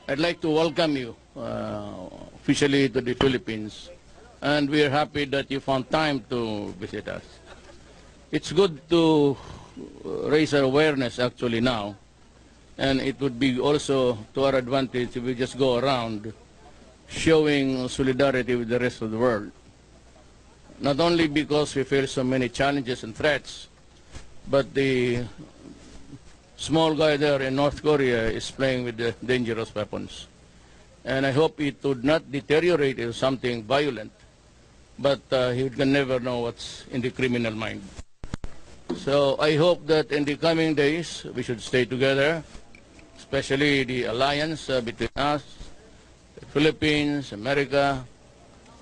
I'd like to welcome you officially to the Philippines, and we are happy that you found time to visit us. It's good to raise our awareness actually now, and it would be also to our advantage if we just go around showing solidarity with the rest of the world. Not only because we face so many challenges and threats, but the small guy there in North Korea is playing with the dangerous weapons. And I hope it would not deteriorate into something violent, but he can never know what's in the criminal mind. So I hope that in the coming days we should stay together, especially the alliance between us, the Philippines, America,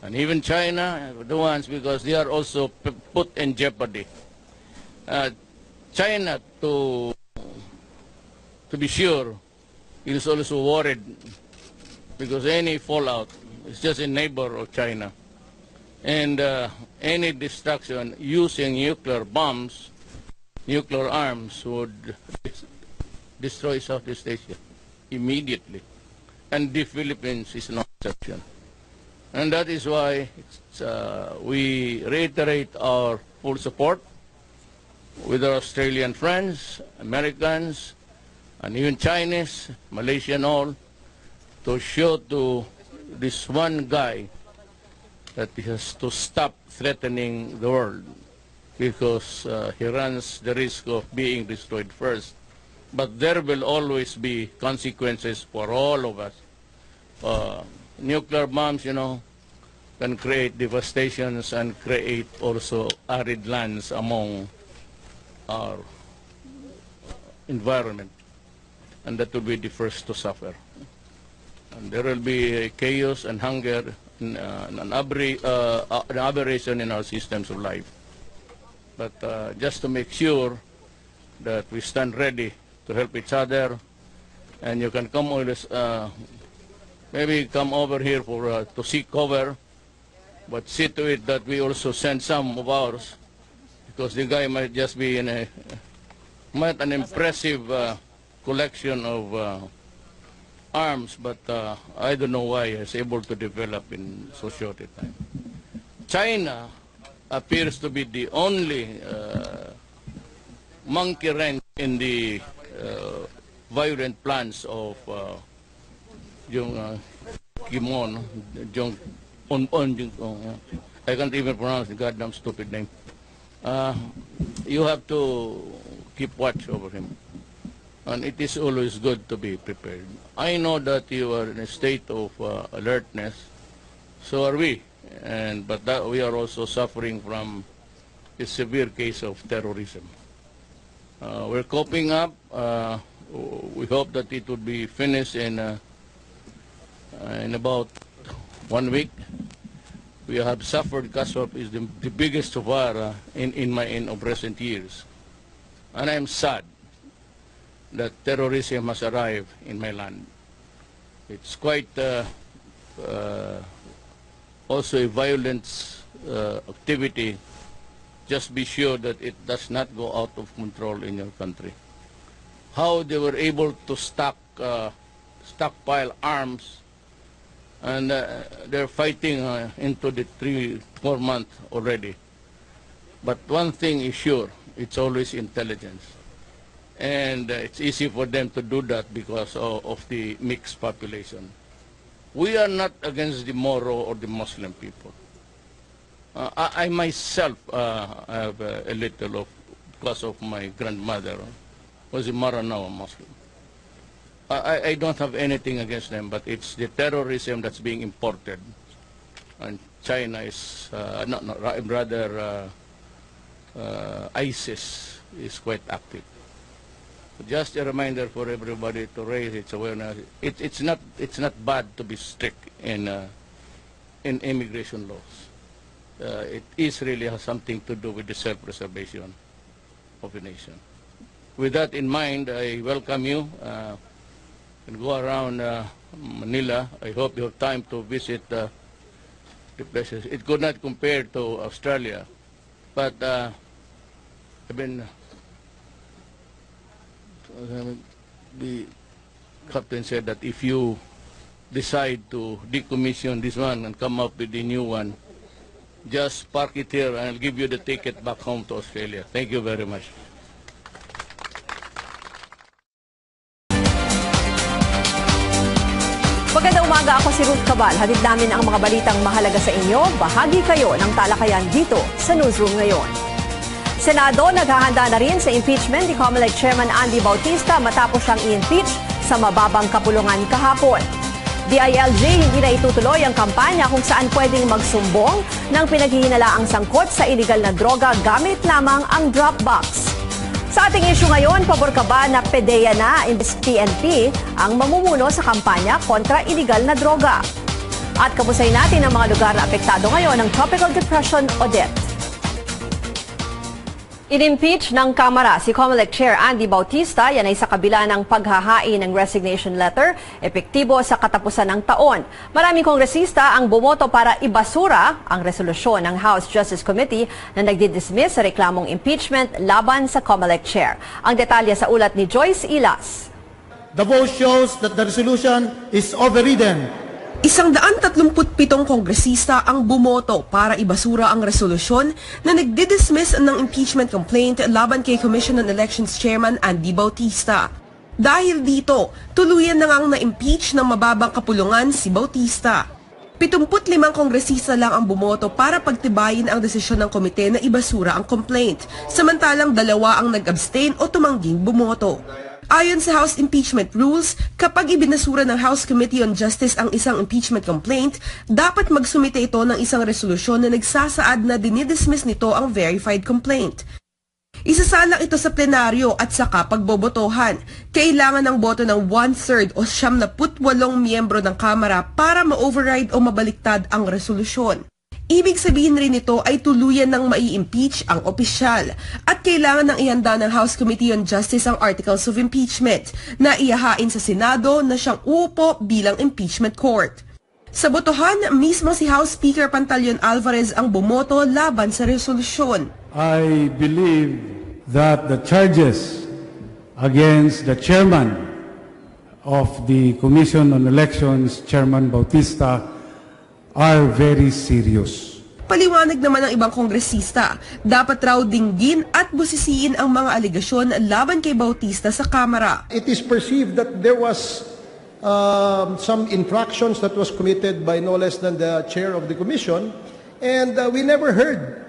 and even China, the ones because they are also put in jeopardy. China, to be sure, is also worried because any fallout is just a neighbor of China. And any destruction using nuclear bombs, nuclear arms would destroy Southeast Asia immediately. And the Philippines is no exception. And that is why we reiterate our full support with our Australian friends, Americans, and even Chinese, Malaysian, all, to show to this one guy that he has to stop threatening the world because he runs the risk of being destroyed first. But there will always be consequences for all of us. Nuclear bombs, you know, can create devastations and create also arid lands among our environment. And that will be the first to suffer. And there will be chaos and hunger and an aberration in our systems of life. But just to make sure that we stand ready to help each other, and you can come always, maybe come over here for to seek cover, but see to it that we also send some of ours, because the guy might just be in might an impressive collection of arms, but I don't know why he's able to develop in so short a time. China appears to be the only monkey wrench in the violent plans of Kimon, I can't even pronounce the goddamn stupid name. You have to keep watch over him. And it is always good to be prepared. I know that you are in a state of alertness, so are we. But we are also suffering from a severe case of terrorism. We're coping up. We hope that it will be finished in about 1 week. We have suffered casualties is the biggest so far in recent years. And I'm sad that terrorism has arrived in my land. It's quite also a violent activity. Just be sure that it does not go out of control in your country. How they were able to stockpile arms, and they're fighting into the 3-4 months already. But one thing is sure, it's always intelligence. And it's easy for them to do that because of the mixed population. We are not against the Moro or the Muslim people. I myself have a little of, because of my grandmother, was a Maranao Muslim. I don't have anything against them, but it's the terrorism that's being imported. And China is, rather ISIS is quite active. Just a reminder for everybody to raise its awareness. It's not bad to be strict in immigration laws. It is really has something to do with the self-preservation of the nation. With that in mind, I welcome you and go around Manila. I hope you have time to visit the places. It could not compare to Australia, but I've been. The captain said that if you decide to decommission this one and come up with a new one, just park it here and I'll give you the ticket back home to Australia. Thank you very much. Magandang umaga, ako si Ruth Cabal. Hatid namin ang mga balitang mahalaga sa inyo. Bahagi kayo ng talakayan dito sa Newsroom ngayon. Senado naghahanda na rin sa impeachment ni COMELEC Chairman Andy Bautista matapos siyang i-impeach sa mababang kapulungan kahapon. DILG hindi na itutuloy ang kampanya kung saan pwedeng magsumbong ng pinaghihinalaang sangkot sa iligal na droga gamit lamang ang drop box. Sa ating issue ngayon, pabor ka ba na PDEA na imbes PNP ang mamumuno sa kampanya kontra iligal na droga? At kamusayin natin ang mga lugar na apektado ngayon ng Tropical Depression Odette. In-impeach ng Kamara si COMELEC Chair Andy Bautista, yan ay sa kabila ng paghahain ng resignation letter, epektibo sa katapusan ng taon. Maraming kongresista ang bumoto para ibasura ang resolusyon ng House Justice Committee na nagdi-dismiss sa reklamong impeachment laban sa COMELEC Chair. Ang detalye sa ulat ni Joyce Ilas. The vote shows that the resolution is overridden. 137 kongresista ang bumoto para ibasura ang resolusyon na nagdi-dismiss ng impeachment complaint laban kay Commission on Elections Chairman Andy Bautista. Dahil dito, tuluyan na ngang na-impeach ng mababang kapulungan si Bautista. 75 kongresista lang ang bumoto para pagtibayin ang desisyon ng komite na ibasura ang complaint, samantalang 2 ang nag-abstain o tumangging bumoto. Ayon sa House Impeachment Rules, kapag ibinasura ng House Committee on Justice ang isang impeachment complaint, dapat magsumite ito ng isang resolusyon na nagsasaad na dinidismiss nito ang verified complaint. Isasalang ito sa plenaryo at saka pagbobotohan. Kailangan ng boto ng 1/3 o 78 miyembro ng Kamara para ma-override o mabaliktad ang resolusyon. Ibig sabihin rin nito ay tuluyan ng mai-impeach ang opisyal at kailangan ng ihanda ng House Committee on Justice ang Articles of Impeachment na ihahain sa Senado na siyang uupo bilang impeachment court. Sa botohan, mismo si House Speaker Pantaleon Alvarez ang bumoto laban sa resolusyon. I believe that the charges against the chairman of the Commission on Elections, Chairman Bautista, are very serious. Paliwanag naman ng ibang kongresista, dapat raw dinggin at busisiin ang mga aligasyon laban kay Bautista sa Kamara. It is perceived that there was some infractions that was committed by no less than the chair of the commission, and we never heard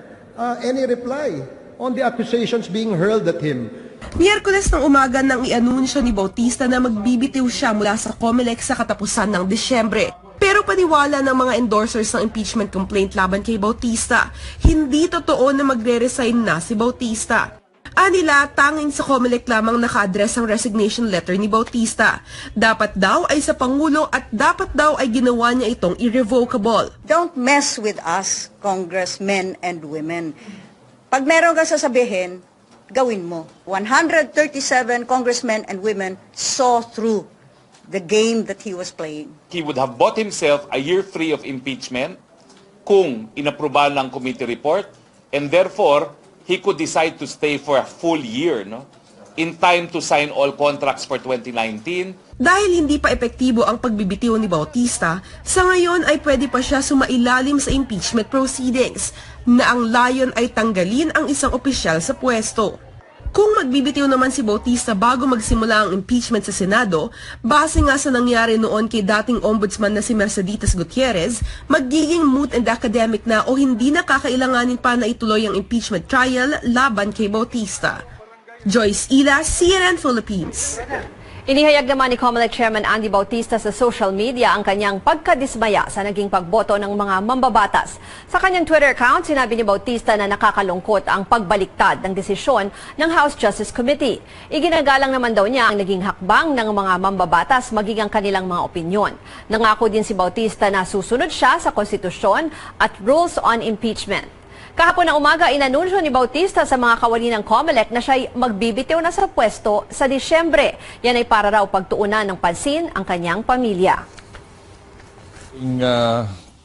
any reply on the accusations being hurled at him. Miyerkules ng umaga nang i-anunsyo ni Bautista na magbibitiw siya mula sa COMELEC sa katapusan ng Disyembre. Pero paniwala ng mga endorsers ng impeachment complaint laban kay Bautista, hindi totoo na magre-resign na si Bautista. Anila, tanging sa COMELEC lamang naka-address ang resignation letter ni Bautista. Dapat daw ay sa Pangulo at dapat daw ay ginawa niya itong irrevocable. Don't mess with us, congressmen and women. Pag meron ka sasabihin, gawin mo. 137 congressmen and women saw through the game that he was playing. He would have bought himself a year free of impeachment kung inaprobahan ng committee report, and therefore, he could decide to stay for a full year, no? In time to sign all contracts for 2019. Dahil hindi pa epektibo ang pagbibitiw ni Bautista, sa ngayon ay pwede pa siya sumailalim sa impeachment proceedings, na ang layon ay tanggalin ang isang opisyal sa pwesto. Kung magbibitiw naman si Bautista bago magsimula ang impeachment sa Senado, base nga sa nangyari noon kay dating ombudsman na si Merceditas Gutierrez, magiging moot and academic na o hindi na kakailanganin pa na ituloy ang impeachment trial laban kay Bautista. Joyce Ila, CNN Philippines. Inihayag naman ni COMELEC Chairman Andy Bautista sa social media ang kanyang pagkadismaya sa naging pagboto ng mga mambabatas. Sa kanyang Twitter account, sinabi ni Bautista na nakakalungkot ang pagbaliktad ng desisyon ng House Justice Committee. Iginagalang naman daw niya ang naging hakbang ng mga mambabatas maging ang kanilang mga opinyon. Nangako din si Bautista na susunod siya sa konstitusyon at rules on impeachment. Kahapon na umaga, inanunsyo ni Bautista sa mga kawani ng COMELEC na siya'y magbibitiw na sa pwesto sa Disyembre. Yan ay para raw pagtuunan ng pansin ang kanyang pamilya.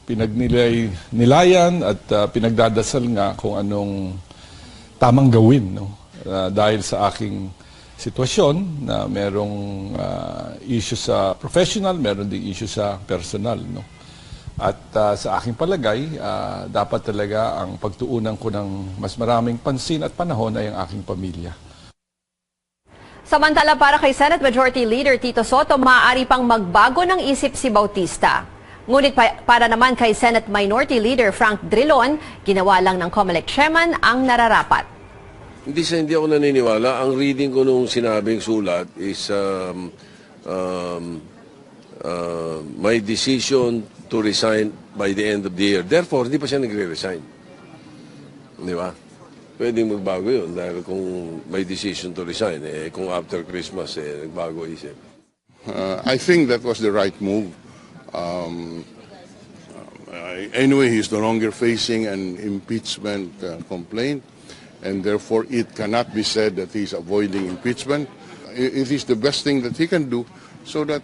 Pinagnilayan at pinagdadasal nga kung anong tamang gawin, no? Dahil sa aking sitwasyon na merong issue sa professional, meron ding issue sa personal, no? At sa aking palagay, dapat talaga ang pagtuunan ko ng mas maraming pansin at panahon ay ang aking pamilya. Samantala para kay Senate Majority Leader Tito Soto, maaari pang magbago ng isip si Bautista. Ngunit para naman kay Senate Minority Leader Frank Drilon, ginawa lang ng COMELEC Chairman ang nararapat. Hindi ako naniniwala. Ang reading ko nung sinabing sulat is my decision to resign by the end of the year. Therefore, hindi pa siya nagre-resign. Di ba? Pwedeng magbago yun dahil kung may decision to resign, kung after Christmas, nagbago isip. I think that was the right move. Anyway, he's no longer facing an impeachment complaint, and therefore it cannot be said that he's avoiding impeachment. It is the best thing that he can do so that,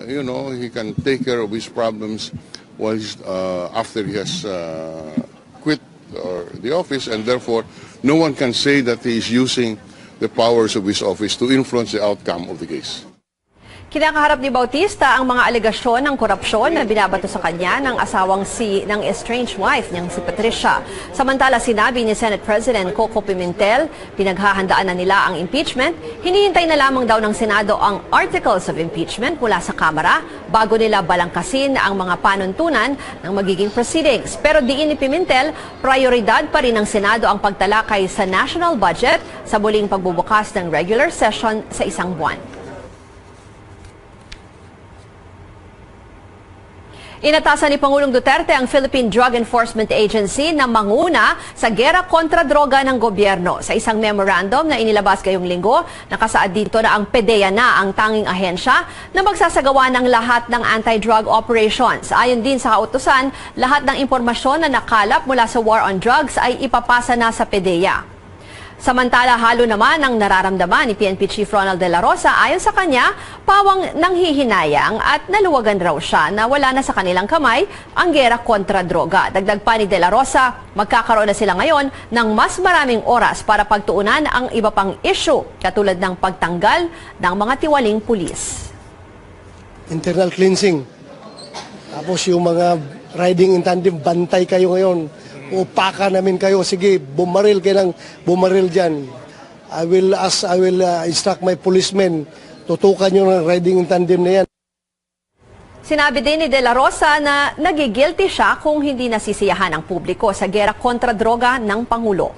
he can take care of his problems while after he has quit the office, and therefore no one can say that he is using the powers of his office to influence the outcome of the case. Kinakaharap ni Bautista ang mga alegasyon ng korupsyon na binabato sa kanya ng asawang ng estranged wife niyang si Patricia. Samantala sinabi ni Senate President Coco Pimentel, pinaghahandaan na nila ang impeachment, hinihintay na lamang daw ng Senado ang articles of impeachment mula sa Kamara bago nila balangkasin ang mga panuntunan ng magiging proceedings. Pero diin ni Pimentel, prioridad pa rin ng Senado ang pagtalakay sa national budget sa muling pagbubukas ng regular session sa isang buwan. Inatasan ni Pangulong Duterte ang Philippine Drug Enforcement Agency na manguna sa gera kontra droga ng gobyerno. Sa isang memorandum na inilabas ngayong linggo, nakasaad dito na ang PDEA na ang tanging ahensya na magsasagawa ng lahat ng anti-drug operations. Ayon din sa kautusan, lahat ng impormasyon na nakalap mula sa war on drugs ay ipapasa na sa PDEA. Samantala, halo naman ang nararamdaman ni PNP Chief Ronald De La Rosa. Ayon sa kanya, pawang nanghihinayang at naluwagan raw siya na wala na sa kanilang kamay ang gera kontra droga. Dagdag pa ni De La Rosa, magkakaroon na sila ngayon ng mas maraming oras para pagtuunan ang iba pang issue katulad ng pagtanggal ng mga tiwaling pulis. Internal cleansing. Tapos yung mga riding in tandem, bantay kayo ngayon. Upaka namin kayo. Sige, bumaril kayo ng bumaril dyan. I will instruct my policemen. Tutukan nyo ng riding in tandem na yan. Sinabi din ni De La Rosa na nagigilty siya kung hindi nasisiyahan ang publiko sa gera kontra droga ng Pangulo.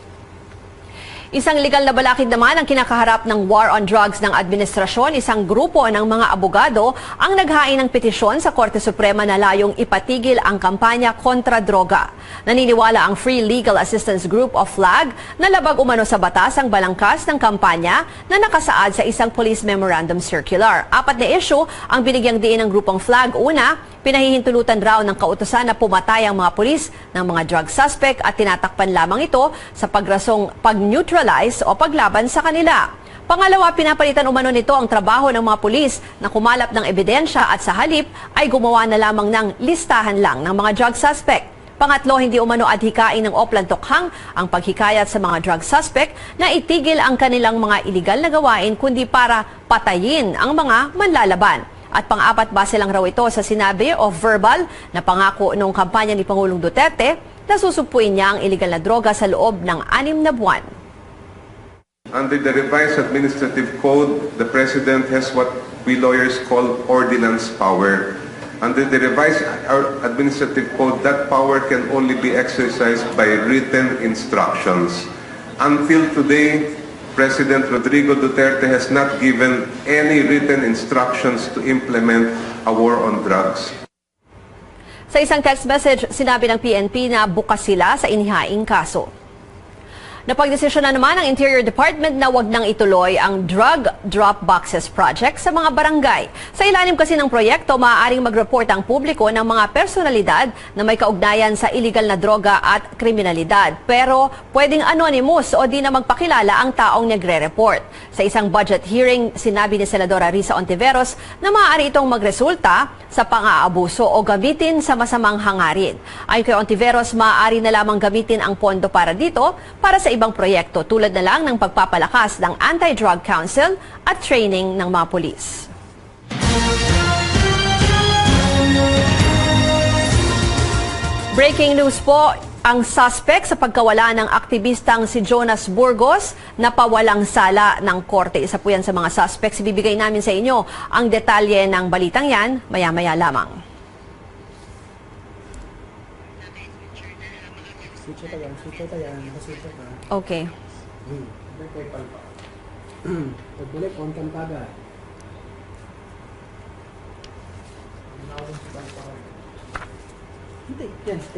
Isang legal na balakid naman ang kinakaharap ng war on drugs ng administrasyon. Isang grupo ng mga abogado ang naghain ng petisyon sa Korte Suprema na layong ipatigil ang kampanya kontra droga. Naniniwala ang Free Legal Assistance Group of FLAG na labag umano sa batas ang balangkas ng kampanya na nakasaad sa isang police memorandum circular. 4 na issue ang binigyang diin ng grupong FLAG. Una, pinahihintulutan raw ng kautusan na pumatay ang mga pulis ng mga drug suspect at tinatakpan lamang ito sa pagrasong pag-neutralize o paglaban sa kanila. Pangalawa, pinapalitan umano nito ang trabaho ng mga pulis na kumalap ng ebidensya at sa halip ay gumawa na lamang ng listahan lang ng mga drug suspect. Pangatlo, hindi umano adhikain ng Oplan Tokhang ang paghikayat sa mga drug suspect na itigil ang kanilang mga iligal na gawain kundi para patayin ang mga manlalaban. At pang-apat, base lang raw ito sa sinabi o verbal na pangako noong kampanya ni Pangulong Duterte na susupuin niya ang iligal na droga sa loob ng 6 na buwan. Under the revised administrative code, the President has what we lawyers call ordinance power. Under the revised administrative code, that power can only be exercised by written instructions. Until today, President Rodrigo Duterte has not given any written instructions to implement a war on drugs. Sa isang text message, sinabi ng PNP na bukas sila sa inihaing kaso. Napagdesisyon na naman ng Interior Department na wag nang ituloy ang drug drop boxes project sa mga barangay. Sa ilalim kasi ng proyekto, maaaring mag-report ang publiko ng mga personalidad na may kaugnayan sa illegal na droga at kriminalidad. Pero pwedeng anonymous o di na magpakilala ang taong nagre-report. Sa isang budget hearing, sinabi ni Senadora Risa Ontiveros na maaari itong magresulta sa pang-aabuso o gamitin sa masamang hangarin. Ayon kay Ontiveros, maaari na lamang gamitin ang pondo para dito para sa ibang proyekto tulad na lang ng pagpapalakas ng Anti-Drug Council at training ng mga pulis. Breaking news po, ang suspect sa pagkawala ng aktivistang si Jonas Burgos na pawalang sala ng korte. Isa po yan sa mga suspects. Ibibigay namin sa inyo ang detalye ng balitang yan maya-maya lamang. Okay.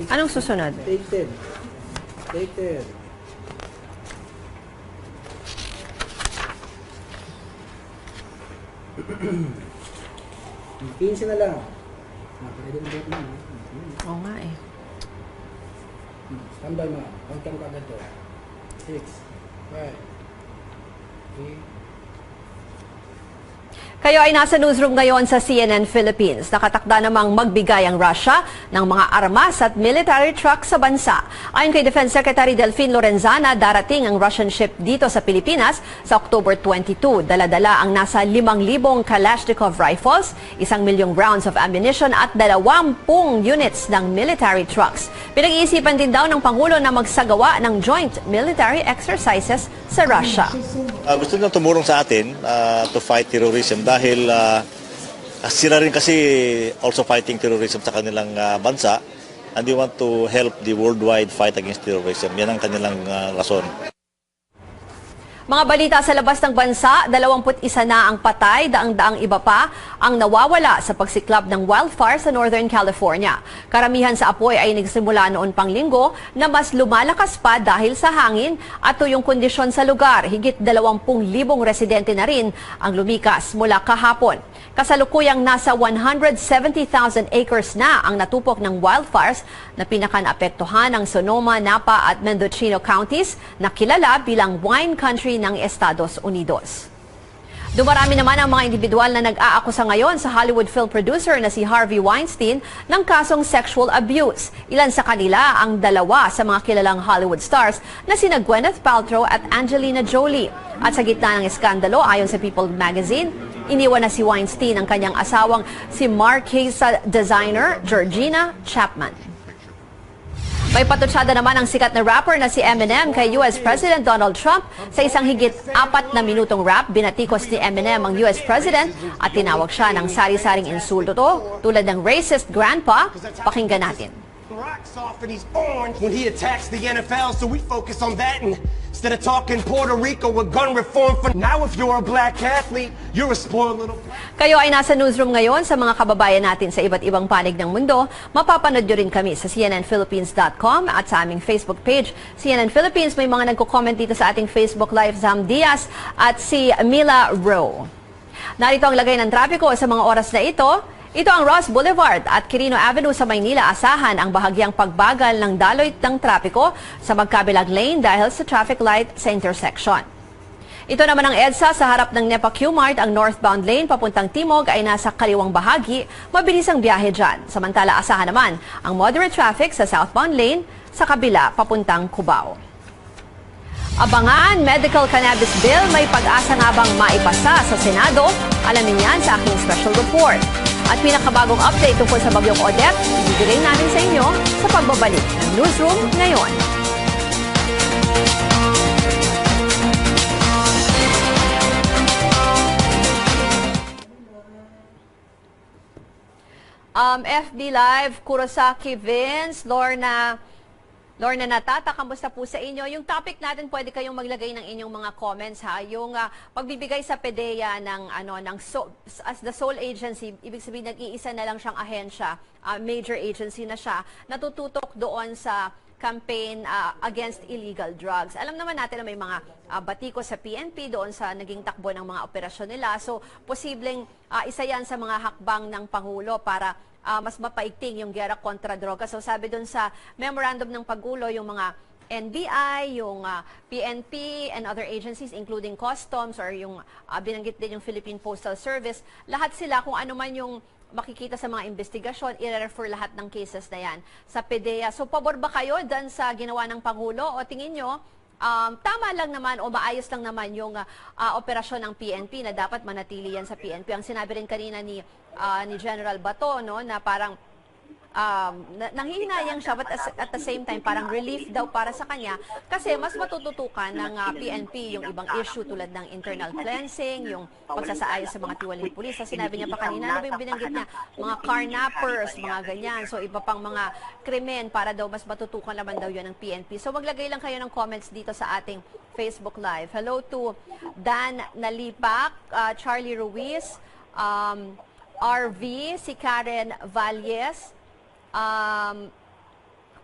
Anong susunod? Take 10. Pinsa na lang. Oo nga eh. Standby mo. Count ka agad to. 6, 5, 3, Kayo ay nasa newsroom ngayon sa CNN Philippines. Nakatakda namang magbigay ang Russia ng mga armas at military trucks sa bansa. Ayon kay Defense Secretary Delfin Lorenzana, darating ang Russian ship dito sa Pilipinas sa October 22. Dala-dala ang nasa 5,000 Kalashnikov rifles, 1,000,000 rounds of ammunition at 20 units ng military trucks. Pinag-iisipan din daw ng Pangulo na magsagawa ng joint military exercises sa Russia. Gusto nilang tumulong sa atin to fight terrorism dahil sila rin kasi also fighting terrorism sa kanilang bansa, and they want to help the worldwide fight against terrorism. Yan ang kanilang rason. Mga balita sa labas ng bansa, 21 na ang patay, daang-daang iba pa ang nawawala sa pagsiklab ng wildfire sa Northern California. Karamihan sa apoy ay nagsimula noon pang linggo na mas lumalakas pa dahil sa hangin at tuyong kondisyon sa lugar. Higit 20,000 residente na rin ang lumikas mula kahapon. Kasalukuyang nasa 170,000 acres na ang natupok ng wildfires na pinaka-naapektuhan ng Sonoma, Napa at Mendocino counties na kilala bilang wine country ng Estados Unidos. Dumarami naman ang mga individual na nag-aakusa ngayon sa Hollywood film producer na si Harvey Weinstein ng kasong sexual abuse. Ilan sa kanila ang dalawa sa mga kilalang Hollywood stars na sina Gwyneth Paltrow at Angelina Jolie. At sa gitna ng eskandalo, ayon sa People magazine, iniwan na si Weinstein ang kanyang asawang si Marquesa designer Georgina Chapman. May patutsada naman ang sikat na rapper na si Eminem kay US President Donald Trump. Sa isang higit 4 na minutong rap, binatikos ni Eminem ang US President at tinawag siya ng sari-saring insulto tulad ng racist grandpa. Pakinggan natin. Rocks off and he's orange when he attacks the NFL, so we focus on that and instead of talking Puerto Rico with gun reform for now, if you're a black athlete, you're a spoiled little. Kayo ay nasa newsroom ngayon sa mga kababayan natin sa iba't ibang panig ng mundo. Mapapanood nyo rin kami sa cnnphilippines.com at sa aming Facebook page, CNN Philippines. May mga nagko-comment dito sa ating Facebook Live, Zam Diaz at si Mila Rowe. Narito ang lagay ng trapiko sa mga oras na ito. Ito ang Ross Boulevard at Quirino Avenue sa Maynila. Asahan ang bahagyang pagbagal ng daloy ng trapiko sa magkabilang lane dahil sa traffic light sa intersection. Ito naman ang EDSA sa harap ng NEPA Q-Mart. Ang northbound lane papuntang Timog ay nasa kaliwang bahagi. Mabilis ang biyahe dyan. Samantala asahan naman ang moderate traffic sa southbound lane sa kabila papuntang Cubao. Abangan, medical cannabis bill, may pag-asa nga bang maipasa sa Senado? Alamin yan sa aking special report. At pinakabagong update tungkol sa bagyong Odette, ibibigay namin sa inyo sa pagbabalik ng Newsroom ngayon. FB Live, Kurosaki Vince, Lorna Natata, kamusta po sa inyo? Yung topic natin, pwede kayong maglagay ng inyong mga comments ha. Yung pagbibigay sa PDEA ng as the sole agency, ibig sabihin nag-iisa na lang siyang ahensya, major agency na siya, natututok doon sa campaign against illegal drugs. Alam naman natin na may mga batiko sa PNP doon sa naging takbo ng mga operasyon nila. So, posibleng isa yan sa mga hakbang ng Pangulo para mas mapaigting yung gera kontra droga. So sabi doon sa memorandum ng Pangulo, yung mga NBI, yung PNP and other agencies including customs or yung binanggit din yung Philippine Postal Service, lahat sila kung ano man yung makikita sa mga investigasyon, i-refer lahat ng cases na yan sa PDEA. So pabor ba kayo dyan sa ginawa ng Pangulo o tingin nyo tama lang naman o maayos lang naman yung operasyon ng PNP na dapat manatili yan sa PNP. Ang sinabi rin kanina ni General Bato, no, na parang nanghihinayang siya, but at the same time parang relief daw para sa kanya kasi mas matututukan ng PNP yung ibang issue tulad ng internal cleansing, yung pagsasaayos sa mga tiwaling pulis. Sinabi niya pa kanina, ano ba yung binanggit niya? Mga carnappers, mga ganyan. So iba pang mga krimen para daw mas matutukan naman daw yun ng PNP. So maglagay lang kayo ng comments dito sa ating Facebook Live. Hello to Dan Nalipak, Charlie Ruiz, RV, si Karen Valles,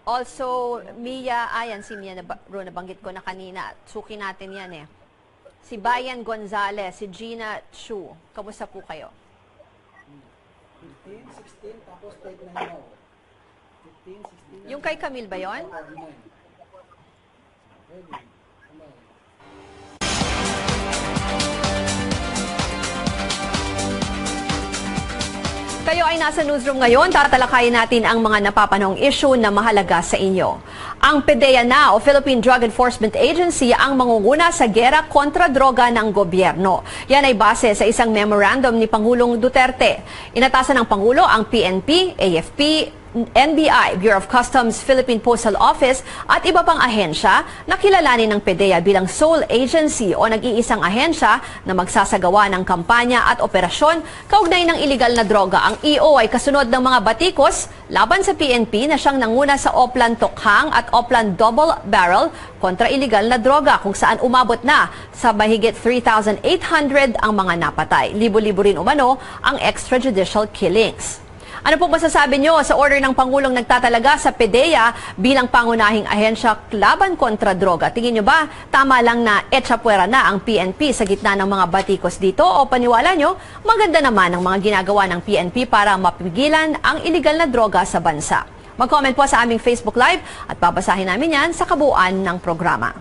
also, Mia, ayan, si Mia nabanggit ko na kanina. Suki natin yan eh. Si Bayan Gonzalez, si Gina Chu. Kamusta po kayo? 15, 16, tapos 39 now. 15, 16. Yung kay Camille ba yun? Kayo ay nasa newsroom ngayon, tatalakayin natin ang mga napapanahong issue na mahalaga sa inyo. Ang PDEA na o Philippine Drug Enforcement Agency ang mangunguna sa gera kontra droga ng gobyerno. Yan ay base sa isang memorandum ni Pangulong Duterte. Inatasan ng Pangulo ang PNP, AFP, NBI, Bureau of Customs, Philippine Postal Office at iba pang ahensya na kilalanin ng PDEA bilang sole agency o nag-iisang ahensya na magsasagawa ng kampanya at operasyon kaugnay ng iligal na droga. Ang EO ay kasunod ng mga batikos laban sa PNP na siyang nanguna sa Oplan Tokhang at Oplan Double Barrel kontra iligal na droga kung saan umabot na sa mahigit 3,800 ang mga napatay. Libo-libo rin umano ang extrajudicial killings. Ano pong masasabi nyo sa order ng Pangulong nagtatalaga sa PDEA bilang pangunahing ahensya laban kontra droga? Tingin nyo ba tama lang na etsapuera na ang PNP sa gitna ng mga batikos dito? O paniwala nyo, maganda naman ang mga ginagawa ng PNP para mapigilan ang iligal na droga sa bansa? Mag-comment po sa aming Facebook Live at babasahin namin yan sa kabuuan ng programa.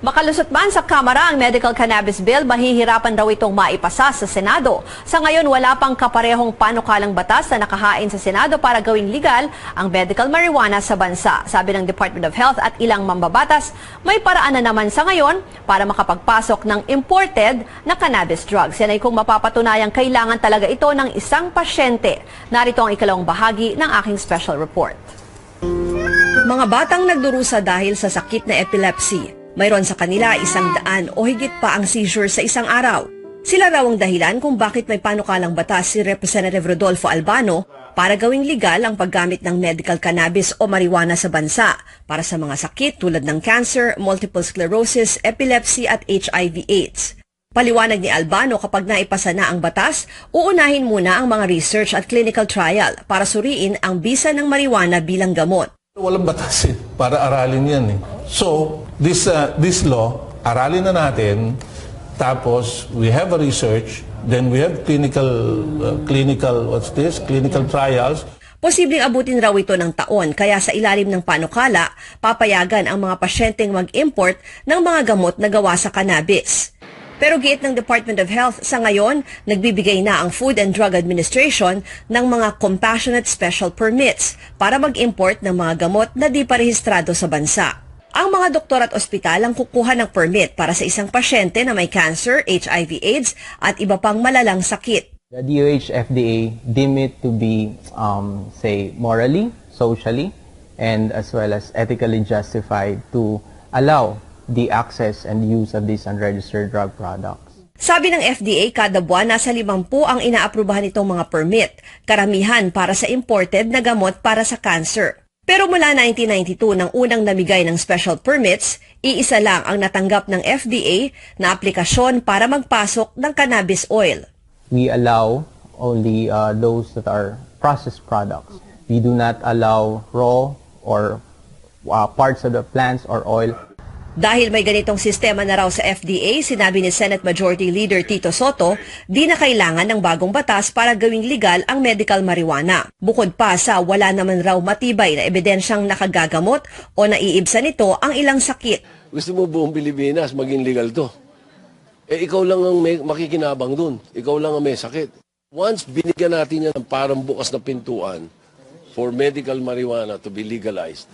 Makalusot man sa Kamara ang medical cannabis bill, mahihirapan raw itong maipasa sa Senado. Sa ngayon, wala pang kaparehong panukalang batas na nakahain sa Senado para gawing legal ang medical marijuana sa bansa. Sabi ng Department of Health at ilang mambabatas, may paraan na naman sa ngayon para makapagpasok ng imported na cannabis drugs. Yan ay kung mapapatunayang kailangan talaga ito ng isang pasyente. Narito ang ikalawang bahagi ng aking special report. Mga batang nagdurusa dahil sa sakit na epilepsy. Mayroon sa kanila 100 o higit pa ang seizure sa isang araw. Sila raw ang dahilan kung bakit may panukalang batas si Representative Rodolfo Albano para gawing legal ang paggamit ng medical cannabis o marijuana sa bansa para sa mga sakit tulad ng cancer, multiple sclerosis, epilepsy at HIV/AIDS. Paliwanag ni Albano, kapag naipasa na ang batas, uunahin muna ang mga research at clinical trial para suriin ang bisa ng marijuana bilang gamot. Walang batas para aralin yan eh. So, this law, aralin na natin, tapos we have a research, then we have clinical trials. Posibleng abutin raw ito ng taon, kaya sa ilalim ng panukala, papayagan ang mga pasyenteng mag-import ng mga gamot na gawa sa cannabis. Pero giit ng Department of Health, sa ngayon, nagbibigay na ang Food and Drug Administration ng mga Compassionate Special Permits para mag-import ng mga gamot na di pa rehistrado sa bansa. Ang mga doktor at ospital ang kukuha ng permit para sa isang pasyente na may cancer, HIV/AIDS at iba pang malalang sakit. The DOH FDA deem it to be, morally, socially, and as well as ethically justified to allow the access and use of these unregistered drug products. Sabi ng FDA, kada buwan nasa 50 ang inaaprubahan itong mga permit, karamihan para sa imported na gamot para sa cancer. Pero mula 1992 nang unang namigay ng special permits, iisa lang ang natanggap ng FDA na aplikasyon para magpasok ng cannabis oil. We allow only those that are processed products. We do not allow raw or parts of the plants or oil. Dahil may ganitong sistema na raw sa FDA, sinabi ni Senate Majority Leader Tito Soto, di na kailangan ng bagong batas para gawing legal ang medical marijuana. Bukod pa sa wala naman raw matibay na ebidensyang nakagagamot o naiibsan nito ang ilang sakit. Gusto mo buong Pilipinas maging legal to? Ikaw lang ang may makikinabang dun. Ikaw lang ang may sakit. Once binigyan natin yan ng parang bukas na pintuan for medical marijuana to be legalized,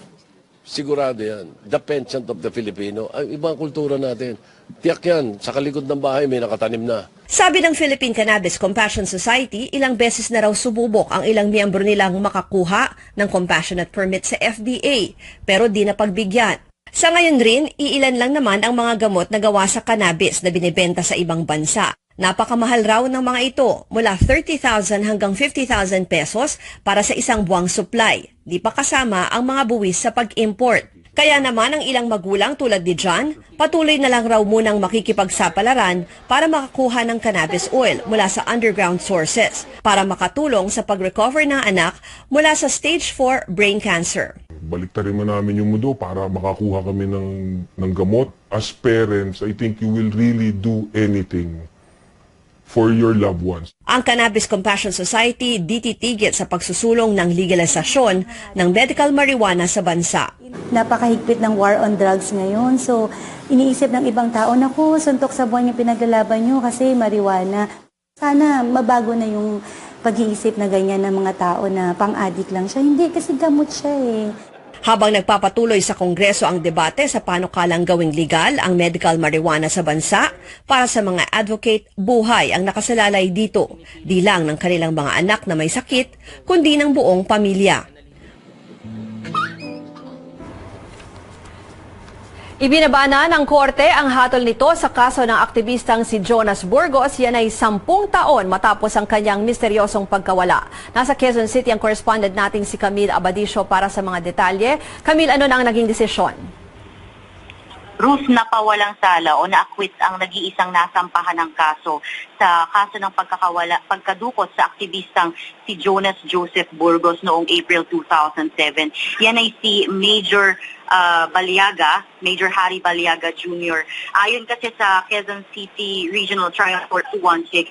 sigurado yan. The penchant of the Filipino. Ang ibang kultura natin. Tiyak yan, sa kalikod ng bahay may nakatanim na. Sabi ng Philippine Cannabis Compassion Society, ilang beses na raw sububok ang ilang miyembro nilang makakuha ng compassionate permit sa FDA, pero di napagbigyan. Sa ngayon rin, iilan lang naman ang mga gamot na gawa sa cannabis na binibenta sa ibang bansa. Napakamahal raw ng mga ito, mula 30,000 hanggang 50,000 pesos para sa isang buwang supply. Di pa kasama ang mga buwis sa pag-import. Kaya naman ang ilang magulang tulad ni John, patuloy na lang raw munang makikipagsapalaran para makakuha ng cannabis oil mula sa underground sources para makatulong sa pag-recover ng anak mula sa stage 4 brain cancer. Baliktarin mo namin yung mundo para makakuha kami ng gamot. As parents, I think you will really do anything for your loved ones. Ang Cannabis Compassion Society di titigil sa pagsusulong ng legalisasyon ng medical marijuana sa bansa. Napakahigpit ng war on drugs ngayon. So, iniisip ng ibang tao, naku, suntok sa buwan yung pinaglalaban nyo kasi marijuana. Sana mabago na yung pag-iisip na ganyan ng mga tao na pang-addict lang siya. Hindi, kasi gamot siya eh. Habang nagpapatuloy sa Kongreso ang debate sa panukalang gawing legal ang medical marijuana sa bansa, para sa mga advocate, buhay ang nakasalalay dito, di lang ng kanilang mga anak na may sakit, kundi ng buong pamilya. Ibinaba ng korte ang hatol nito sa kaso ng aktivistang si Jonas Burgos. Yan ay 10 taon matapos ang kanyang misteryosong pagkawala. Nasa Quezon City ang correspondent nating si Camille Abadisio para sa mga detalye. Camille, ano na ang naging desisyon? Ruth, napawalang sala o na-acquit ang nag-iisang nasampahan ng kaso sa kaso ng pagkadukot sa aktivistang si Jonas Joseph Burgos noong April 2007. Yan ay si Major Major Harry Baliaga Jr. Ayon kasi sa Quezon City Regional Trial Court 216,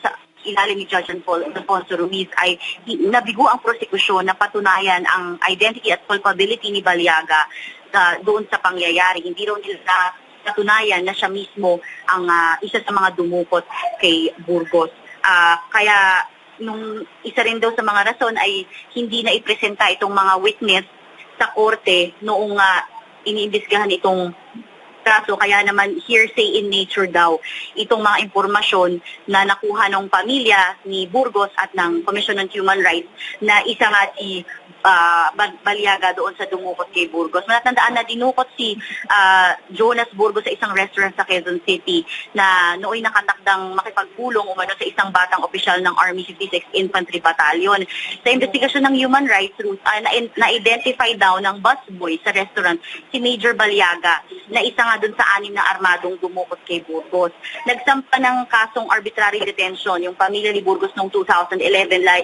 sa ilalim ni Judge Alfonso Ruiz ay nabigo ang prosekusyon na patunayan ang identity at culpability ni Baliaga doon sa pangyayari. Hindi raw nila patunayan na siya mismo ang isa sa mga dumukot kay Burgos. Kaya nung isa rin daw sa mga rason ay hindi na ipresenta itong mga witness sa korte noong iniimbestigahan itong kaso, kaya naman hearsay in nature daw itong mga impormasyon na nakuha ng pamilya ni Burgos at ng Commission on Human Rights na isa nga si Baliaga doon sa dumukot kay Burgos. Matatandaan na dinukot si Jonas Burgos sa isang restaurant sa Quezon City na nooy nakatakdang makipagpulong umano sa isang batang opisyal ng Army 56 Infantry Battalion. Sa investigasyon ng Human Rights, na-identify daw ng busboy sa restaurant si Major Baliaga na isa nga doon sa 6 na armadong dumukot kay Burgos. Nagsampa ng kasong arbitrary detention yung pamilya ni Burgos noong 2011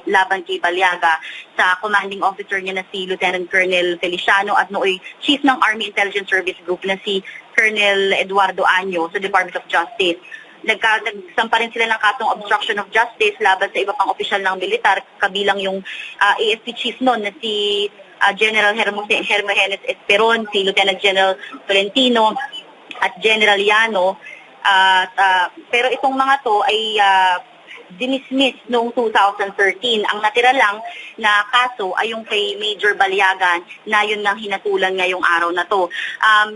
laban kay Baliaga sa commanding officer niya na si Lieutenant Colonel Feliciano at nooy Chief ng Army Intelligence Service Group na si Colonel Eduardo Año sa Department of Justice. Nagsampa rin sila ng kasong obstruction of justice laban sa iba pang opisyal ng militar, kabilang yung AFP chief noon na si General Hermogenes Esperon, si Lieutenant General Tolentino at General Llano. Pero itong mga to ay dinismiss noong 2013. Ang natira lang na kaso ay yung kay Major Baliaga na yun lang hinatulan ngayong araw na to.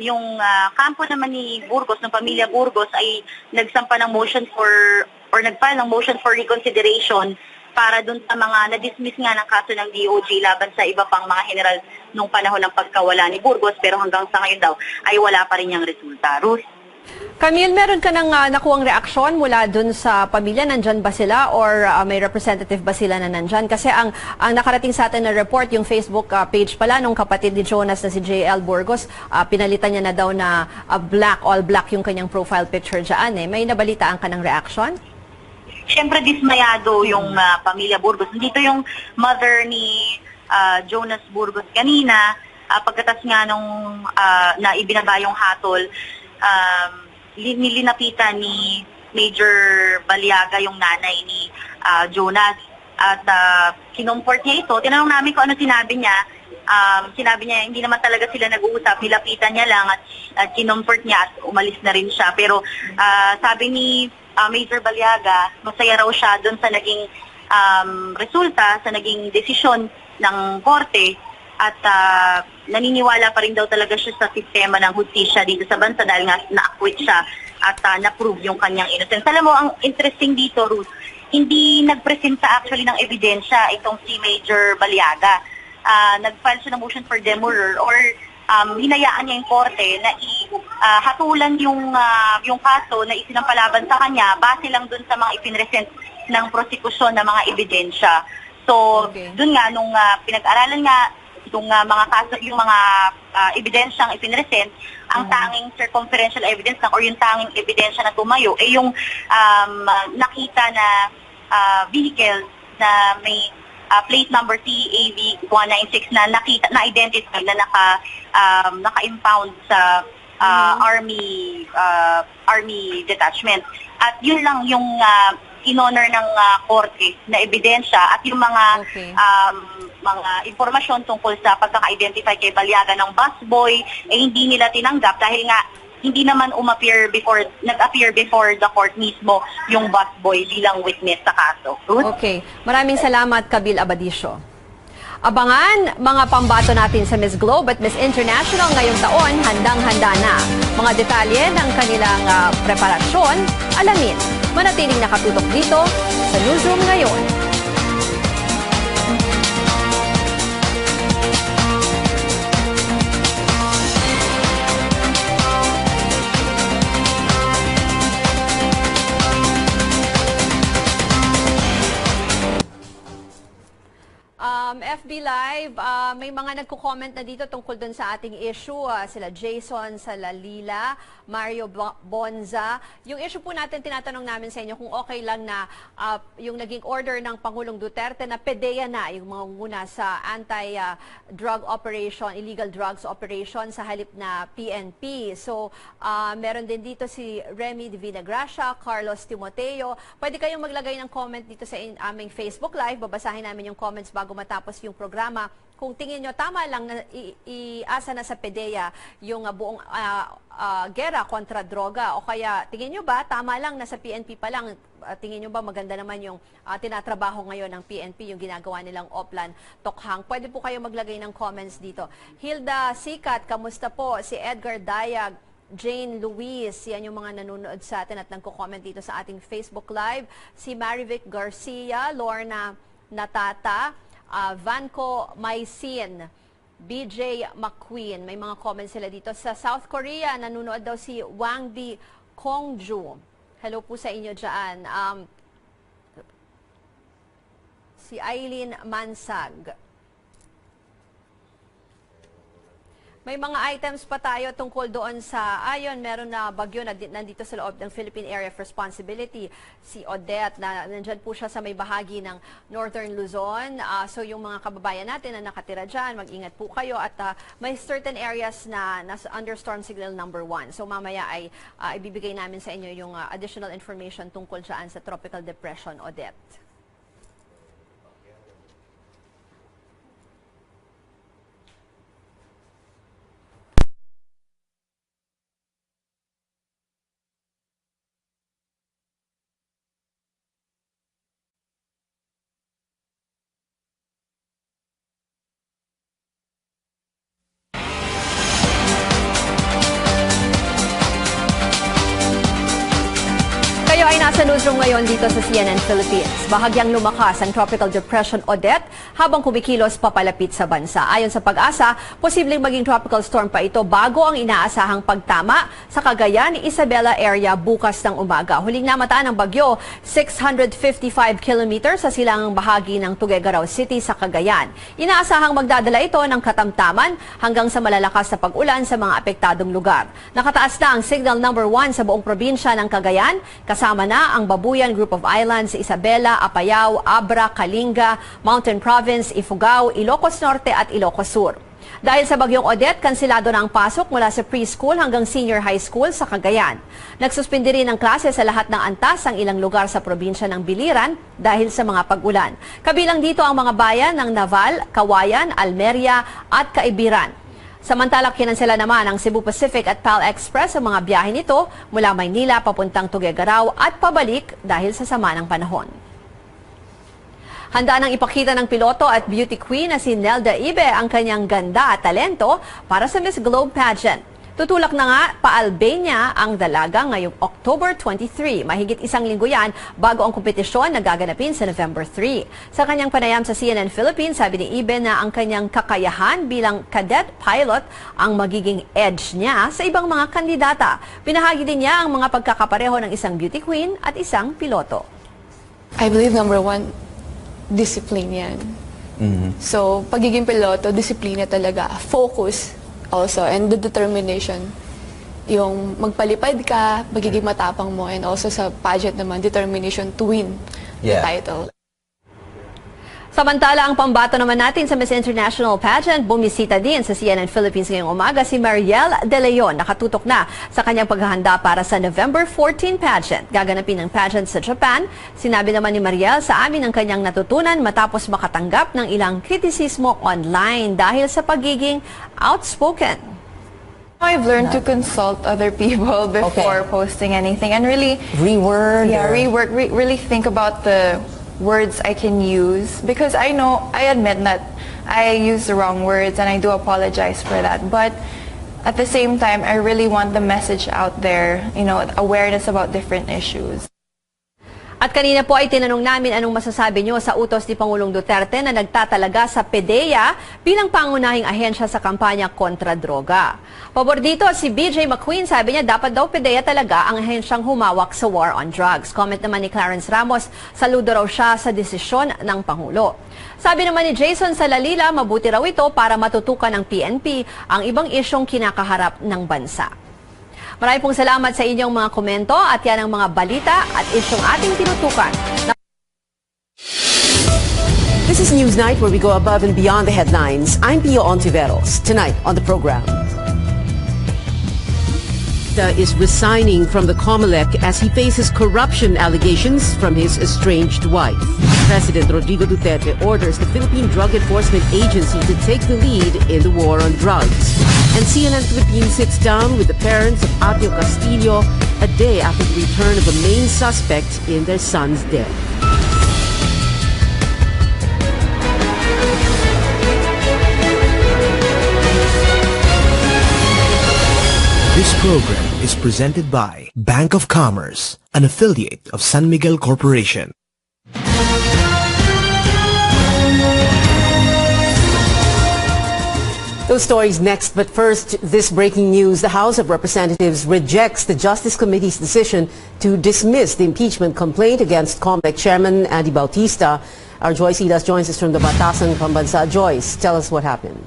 Yung kampo naman ni Burgos, ng pamilya Burgos, ay nagsampa ng motion nag-file ng motion for reconsideration para dun sa mga na-dismiss nga ng kaso ng DOJ laban sa iba pang mga general nung panahon ng pagkawala ni Burgos, pero hanggang sa ngayon daw ay wala pa rin yung resulta. Ruth? Camille, meron ka nang nakuhang reaksyon mula dun sa pamilya? Nandyan ba sila or may representative ba sila na nandyan? Kasi ang nakarating sa atin na report, yung Facebook page pala nung kapatid ni Jonas na si JL Burgos, pinalitan niya na daw na all black yung kanyang profile picture dyan. May nabalitaan ka ng reaksyon? Siyempre dismayado yung pamilya Burgos. Dito yung mother ni Jonas Burgos kanina, pagkatas nga nung na ibinaba yung hatol, nilinapitan ni Major Baliaga yung nanay ni Jonas at kinumport niya ito. Tinanong namin kung ano sinabi niya. Sinabi niya hindi naman talaga sila nag-uusap, nilapitan niya lang at kinumport niya at umalis na rin siya. Pero sabi ni Major Baliaga, masaya raw siya doon sa naging resulta, sa naging desisyon ng korte at naniniwala pa rin daw talaga siya sa sistema ng hustisya dito sa bansa dahil nga na-acquit siya at na-prove yung kanyang innocence. Alam mo, ang interesting dito, Ruth, hindi nagpresenta actually ng ebidensya itong si Major Baliaga. Nag-file siya ng motion for demurrer or hinayaan niya yung korte na hatulan yung kaso na isinampalaban sa kanya base lang dun sa mga ipinresent ng prosekusyon na mga ebidensya. So, dun nga, nung pinag-aralan nga itong mga kaso, yung mga ebidensyang ipinresent, ang tanging circumferential evidence or yung tanging ebidensya na tumayo ay yung nakita na vehicle na may plate number TAV 196 na nakita na identify na naka-impound sa army detachment. At yun lang yung in-honor ng korte na ebidensya at yung mga impormasyon tungkol sa pagkaka-identify kay Baliaga ng busboy hindi nila tinanggap dahil nga hindi naman nag-appear before the court mismo yung busboy bilang witness sa kaso. Ruth? Okay. Maraming salamat, Kabil Abadisio. Abangan mga pambato natin sa Miss Globe at Miss International ngayong taon, handang-handa na. Mga detalye ng kanilang preparasyon, alamin. Manatiling nakatutok dito sa Newsroom ngayon. FB Live, may mga nagko-comment na dito tungkol dun sa ating issue. Sila Jason Salalila, Mario Bonza. Yung issue po natin, tinatanong namin sa inyo kung okay lang na yung naging order ng Pangulong Duterte na PDEA na yung mga muna sa anti-drug operation, illegal drugs operation sa halip na PNP. So, meron din dito si Remy Divina Gracia, Carlos Timoteo. Pwede kayong maglagay ng comment dito sa aming Facebook Live. Babasahin namin yung comments bago matapos yung programa. Kung tingin nyo tama lang na iasa na sa PDEA yung buong gera kontra droga o kaya tingin nyo ba tama lang na sa PNP pa lang, tingin nyo ba maganda naman yung tinatrabaho ngayon ng PNP, yung ginagawa nilang Oplan Tokhang. Pwede po kayo maglagay ng comments dito. Hilda Sikat, kamusta po? Si Edgar Dayag, Jane Luis, yan yung mga nanonood sa atin at nagko-comment dito sa ating Facebook Live. Si Marivic Garcia, Lorna Natata, Vanco Maisin, BJ McQueen, may mga comments sila dito. Sa South Korea, nanonood daw si Wang Di Kongju. Hello po sa inyo dyan. Si Eileen Mansag. May mga items pa tayo tungkol doon sa, meron na bagyo na nandito sa loob ng Philippine Area of Responsibility. Si Odette, nandyan po siya sa may bahagi ng Northern Luzon. So yung mga kababayan natin na nakatira dyan, mag-ingat po kayo. At may certain areas na under storm signal number 1. So mamaya ay ibibigay namin sa inyo yung additional information tungkol dyan sa Tropical Depression, Odette. Ay nasa newsroom ngayon dito sa CNN Philippines. Bahagyang lumakas ang Tropical Depression Odette habang kumikilos papalapit sa bansa. Ayon sa Pag-asa, posibleng maging tropical storm pa ito bago ang inaasahang pagtama sa Cagayan, Isabela area bukas ng umaga. Huling namataan ng bagyo, 655 kilometers sa silangang bahagi ng Tuguegarao City sa Cagayan. Inaasahang magdadala ito ng katamtaman hanggang sa malalakas na pag-ulan sa mga apektadong lugar. Nakataas na ang signal number 1 sa buong probinsya ng Cagayan, kasama na ang Babuyan Group of Islands, Isabela, Apayao, Abra, Kalinga, Mountain Province, Ifugao, Ilocos Norte at Ilocos Sur. Dahil sa bagyong Odette, kansilado na ang pasok mula sa preschool hanggang senior high school sa Cagayan. Nagsuspindi rin ng klase sa lahat ng antas ang ilang lugar sa probinsya ng Biliran dahil sa mga pag-ulan. Kabilang dito ang mga bayan ng Naval, Kawayan, Almeria at Caibiran. Samantala, kinansela naman ang Cebu Pacific at PAL Express ang mga biyahe nito mula Maynila papuntang Tuguegarao at pabalik dahil sa sama ng panahon. Handa nang ipakita ng piloto at beauty queen na si Nelda Ibe ang kanyang ganda at talento para sa Miss Globe pageant. Tutulak na nga pa-Albania ang dalaga ngayong October 23. Mahigit isang linggo yan bago ang kompetisyon na gaganapin sa November 3. Sa kanyang panayam sa CNN Philippines, sabi ni Ibe na ang kanyang kakayahan bilang cadet pilot ang magiging edge niya sa ibang mga kandidata. Pinahagi din niya ang mga pagkakapareho ng isang beauty queen at isang piloto. I believe number one, discipline yan. So, pagiging piloto, disiplina talaga. Focus also, and the determination. Yung magpalipad ka, magiging matapang mo, and also sa pageant naman, determination to win the title. Samantala, ang pambato naman natin sa Miss International Pageant, bumisita din sa CNN Philippines ngayong umaga si Mariel De Leon. Nakatutok na sa kanyang paghahanda para sa November 14 pageant. Gaganapin ang pageant sa Japan. Sinabi naman ni Mariel sa amin ang kanyang natutunan matapos makatanggap ng ilang kritisismo online dahil sa pagiging outspoken. I've learned to consult other people before posting anything and really reword. Yeah, really think about the words I can use, because I admit that I use the wrong words and I do apologize for that, but at the same time I really want the message out there, awareness about different issues. At kanina po ay tinanong namin anong masasabi nyo sa utos ni Pangulong Duterte na nagtatalaga sa PDEA bilang pangunahing ahensya sa kampanya kontra droga. Pabor dito si BJ McQueen, sabi niya dapat daw PDEA talaga ang ahensyang humawak sa war on drugs. Comment naman ni Clarence Ramos, saludo raw siya sa desisyon ng Pangulo. Sabi naman ni Jason Salalila, mabuti raw ito para matutukan ng PNP ang ibang isyong kinakaharap ng bansa. Maraming pong salamat sa inyong mga komento at yan ang mga balita at isyong ating tinutukan. This is Newsnight, where we go above and beyond the headlines. I'm Pio Ontiveros. Tonight on the program, is resigning from the COMELEC as he faces corruption allegations from his estranged wife. President Rodrigo Duterte orders the Philippine Drug Enforcement Agency to take the lead in the war on drugs. And CNN Philippines sits down with the parents of Atio Castillo a day after the return of a main suspect in their son's death. This program is presented by Bank of Commerce, an affiliate of San Miguel Corporation. Those stories next, but first, this breaking news. The House of Representatives rejects the Justice Committee's decision to dismiss the impeachment complaint against COMELEC Chairman Andy Bautista. Our Joyce Idas joins us from the Batasan Pambansa. Joyce, tell us what happened.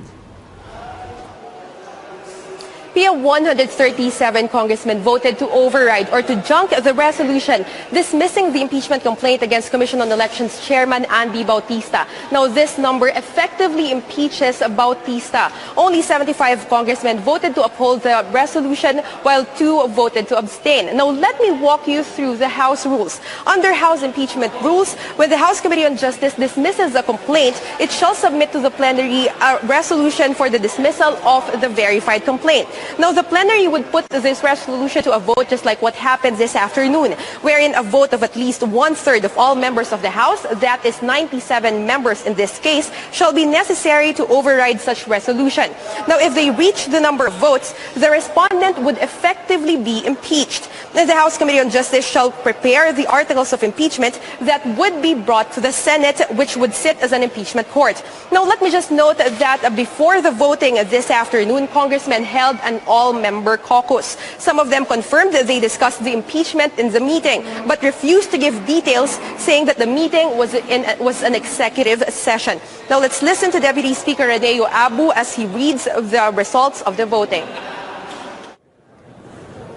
Pia, 137 congressmen voted to override or to junk the resolution dismissing the impeachment complaint against Commission on Elections Chairman Andy Bautista. Now, this number effectively impeaches Bautista. Only 75 congressmen voted to uphold the resolution, while 2 voted to abstain. Now, let me walk you through the House rules. Under House impeachment rules, when the House Committee on Justice dismisses a complaint, it shall submit to the plenary a resolution for the dismissal of the verified complaint. Now, the plenary would put this resolution to a vote just like what happened this afternoon, wherein a vote of at least 1/3 of all members of the House, that is 97 members in this case, shall be necessary to override such resolution. Now, if they reach the number of votes, the respondent would effectively be impeached. Now, the House Committee on Justice shall prepare the articles of impeachment that would be brought to the Senate, which would sit as an impeachment court. Now, let me just note that before the voting this afternoon, congressmen held an all-member caucus. Some of them confirmed that they discussed the impeachment in the meeting, but refused to give details, saying that the meeting was an executive session. Now, let's listen to Deputy Speaker Reneo Abu as he reads the results of the voting.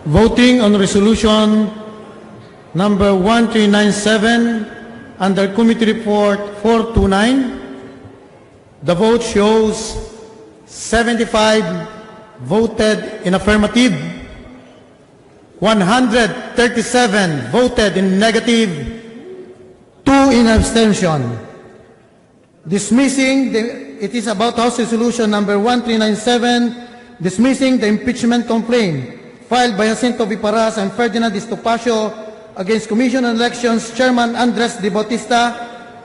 Voting on resolution number 1397 under Committee Report 429, the vote shows 75 voted in affirmative, 137 voted in negative, 2 in abstention. It is about House Resolution number 1397, dismissing the impeachment complaint filed by Jacinto Viparas and Ferdinand Estopacio against Commission on Elections Chairman Andres de Bautista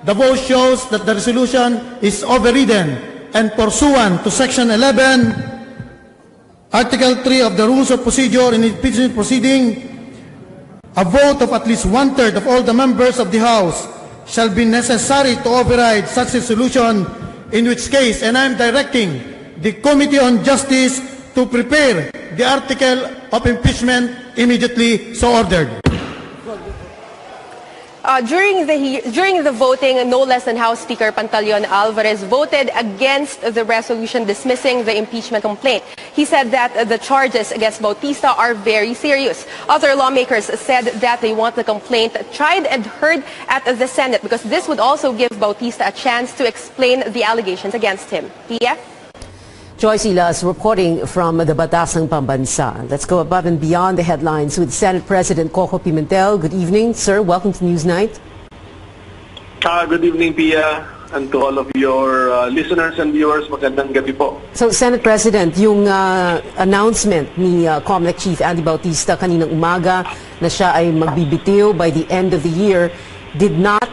The vote shows that the resolution is overridden and pursuant to Section 11, Article 3 of the Rules of Procedure in impeachment proceeding, a vote of at least one-third of all the members of the House shall be necessary to override such resolution, in which case, and I am directing the Committee on Justice to prepare the article of impeachment immediately so ordered. During the voting, no less than House Speaker Pantaleon Alvarez voted against the resolution dismissing the impeachment complaint. He said that the charges against Bautista are very serious. Other lawmakers said that they want the complaint tried and heard at the Senate because this would also give Bautista a chance to explain the allegations against him. Pia? Joyce Ilas reporting from the Batasang Pambansa. Let's go above and beyond the headlines with Senate President Coco Pimentel. Good evening, sir. Welcome to Newsnight. Good evening, Pia, and to all of your listeners and viewers. Magandang gabi po. So, Senate President, yung announcement ni COMELEC Chief Andy Bautista kaninang umaga na siya ay magbibitiw by the end of the year did not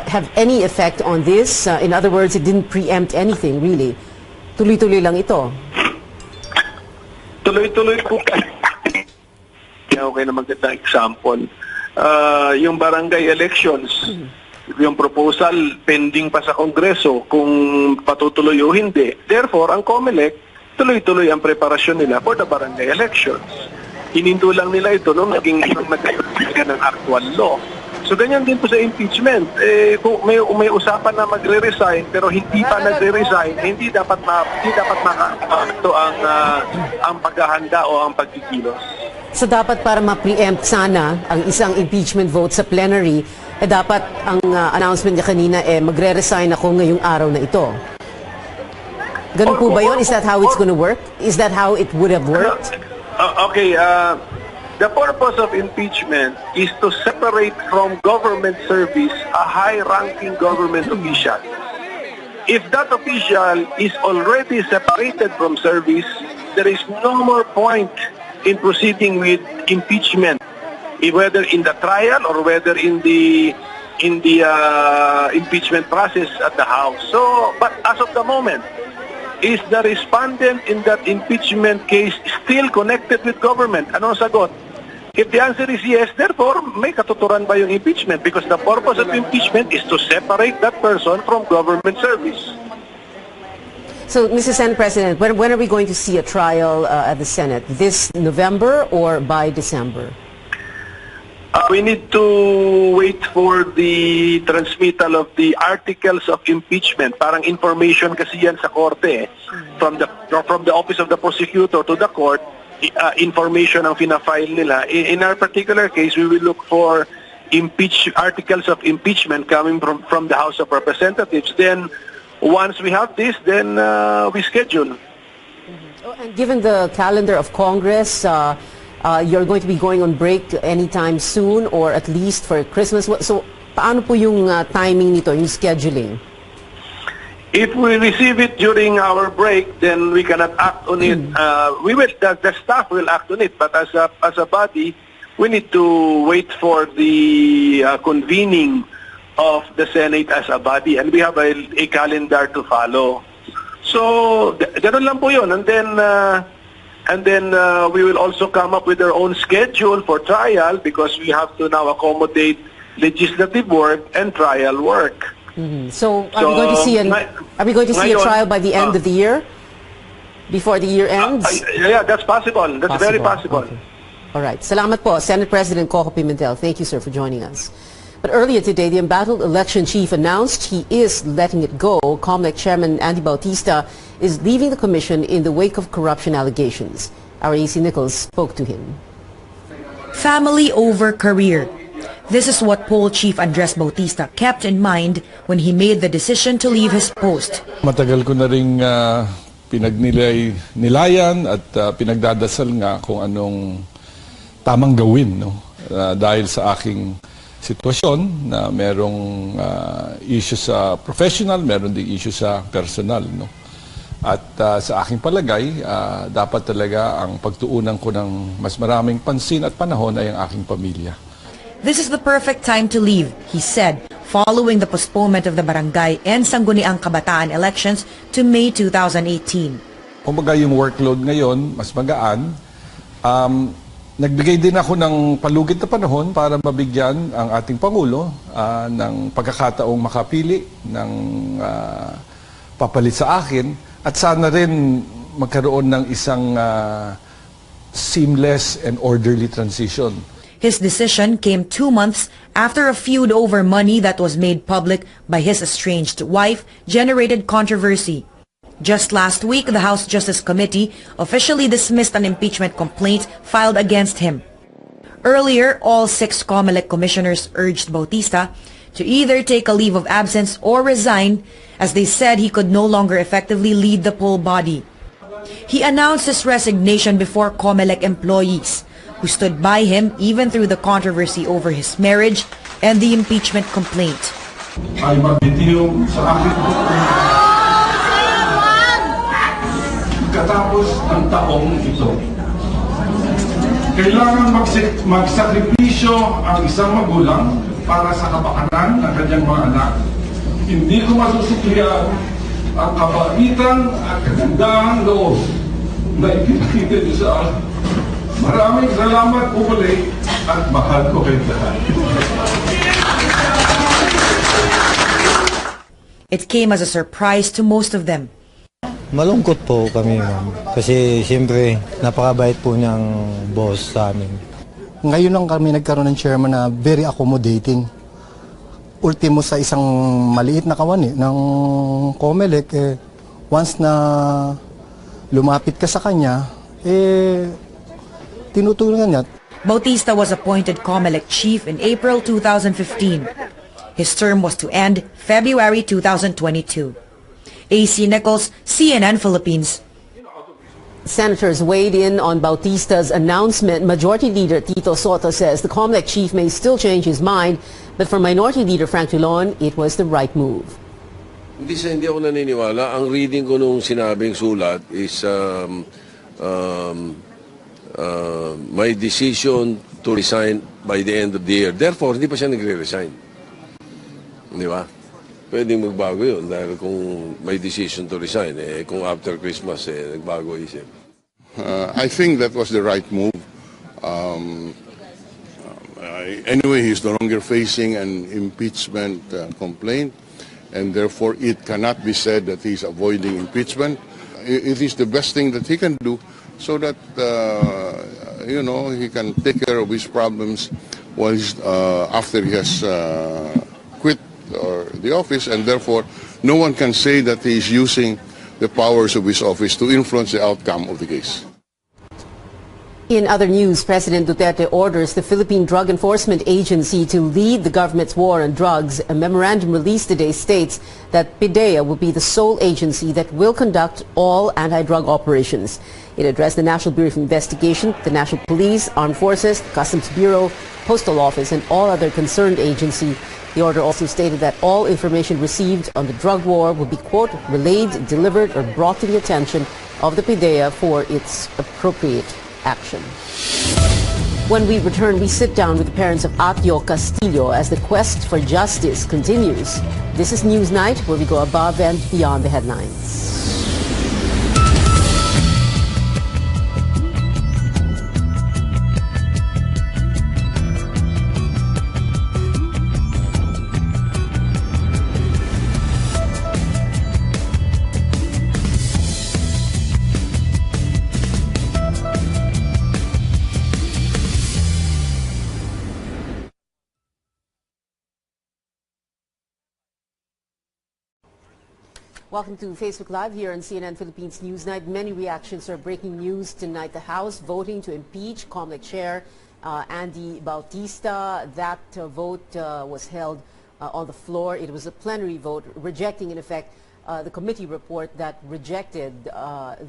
have any effect on this. In other words, it didn't preempt anything, really. Tuloy-tuloy lang ito. Tuloy-tuloy po. Okay na magandang example. Yung barangay elections, yung proposal pending pa sa Kongreso kung patutuloy o hindi. Therefore, ang COMELEC, tuloy-tuloy ang preparasyon nila for the barangay elections. Hininto lang nila ito nung nagkaroon ng actual law. So ganyan din po sa impeachment. Kung may usapan na magre-resign pero hindi pa nagre-resign, hindi dapat makaapekto ang paghahanda o ang pagkikilos. So dapat para ma-preempt sana ang isang impeachment vote sa plenary, dapat ang announcement niya kanina magre-resign ako ngayong araw na ito. Ganun po ba yun? Is that how it's going to work? Is that how it would have worked? Okay, the purpose of impeachment is to separate from government service a high-ranking government official. If that official is already separated from service, there is no more point in proceeding with impeachment, whether in the trial or whether in the impeachment process at the House. So, but as of the moment, is the respondent in that impeachment case still connected with government? Anong sagot? If the answer is yes, therefore, may katuturan ba yung impeachment? Because the purpose of impeachment is to separate that person from government service. So, Mr. Senate President, when are we going to see a trial at the Senate? This November or by December? We need to wait for the transmittal of the articles of impeachment. Parang information kasi yan sa korte. From the office of the prosecutor to the court, information ang fina-file nila. In our particular case, we will look for articles of impeachment coming from the House of Representatives. Then, once we have this, then we schedule. And given the calendar of Congress, you're going to be going on break anytime soon or at least for Christmas. So, paano po yung timing nito, yung scheduling? If we receive it during our break, then we cannot act on it. The staff will act on it, but as a body, we need to wait for the convening of the Senate as a body, and we have a calendar to follow. So, ganun lang po yun. And then we will also come up with our own schedule for trial because we have to now accommodate legislative work and trial work. So, are we going to see a trial by the end of the year? Before the year ends? Yeah, that's possible. That's very possible. Okay. All right. Salamat po, Senate President Coco Pimentel. Thank you, sir, for joining us. But earlier today, the embattled election chief announced he is letting it go. COMELEC Chairman Andy Bautista is leaving the commission in the wake of corruption allegations. Our AC Nichols spoke to him. Family over career. This is what poll chief Andres Bautista kept in mind when he made the decision to leave his post. Matagal ko na ring pinagnilayan at pinagdadasal nga kung anong tamang gawin, no? Dahil sa aking sitwasyon na merong issue sa professional, meron ding issue sa personal, no? At sa aking palagay, dapat talaga ang pagtuunan ko ng mas maraming pansin at panahon ay ang aking pamilya. This is the perfect time to leave, he said, following the postponement of the barangay and Sangguniang Kabataan elections to May 2018. Kumbaga yung workload ngayon, mas magaan. Nagbigay din ako ng palugit na panahon para mabigyan ang ating Pangulo ng pagkakataong makapili ng papalit sa akin at sana rin magkaroon ng isang seamless and orderly transition. His decision came 2 months after a feud over money that was made public by his estranged wife generated controversy. Just last week, the House Justice Committee officially dismissed an impeachment complaint filed against him. Earlier, all 6 COMELEC commissioners urged Bautista to either take a leave of absence or resign, as they said he could no longer effectively lead the poll body. He announced his resignation before COMELEC employees, who stood by him even through the controversy over his marriage and the impeachment complaint. Ay magbitiw sa akin katapos ng taong ito. Kailangan magsakripisyo ang isang magulang para sa kapakanan ng kanyang mga anak. Hindi ko masusuklian ang kabaitan at kagandahang loob na ipinakita niyo sa akin. Maraming salamat po muli at mahal ko kayo lahat. It came as a surprise to most of them. Malungkot po kami, ma'am. Kasi siyempre, napakabait po niyang boss sa amin. Ngayon lang kami nagkaroon ng chairman na very accommodating. Ultimo sa isang maliit na kawani ng COMELEC, once na lumapit ka sa kanya, tinutulungan niya. Bautista was appointed COMELEC chief in April 2015. His term was to end February 2022. AC Nichols, CNN Philippines. Senators weighed in on Bautista's announcement. Majority Leader Tito Sotto says the COMELEC chief may still change his mind, but for Minority Leader Frank Tulon, it was the right move. Hindi ako naniniwala. Ang reading ko nung sinabing sulat is my decision to resign by the end of the year. Therefore, hindi pa siya nagre-resign. Di ba? Pwedeng magbago yun dahil kung may decision to resign, kung after Christmas, nagbago isip. I think that was the right move. Anyway, he's no longer facing an impeachment complaint, and therefore it cannot be said that he's avoiding impeachment. It is the best thing that he can do so that, he can take care of his problems while after he has quit or the office, and therefore no one can say that he is using the powers of his office to influence the outcome of the case. In other news, President Duterte orders the Philippine Drug Enforcement Agency to lead the government's war on drugs. A memorandum released today states that PIDEA will be the sole agency that will conduct all anti-drug operations. It addressed the National Bureau of Investigation, the National Police, Armed Forces, Customs Bureau, Postal Office, and all other concerned agencies. The order also stated that all information received on the drug war will be, quote, relayed, delivered, or brought to the attention of the PIDEA for its appropriate action. When we return, we sit down with the parents of Atio Castillo as the quest for justice continues. This is Newsnight, where we go above and beyond the headlines. Welcome to Facebook Live here on CNN Philippines Newsnight. Many reactions are breaking news tonight. The House voting to impeach COMELEC Chair Andy Bautista. That vote was held on the floor. It was a plenary vote rejecting, in effect, the committee report that rejected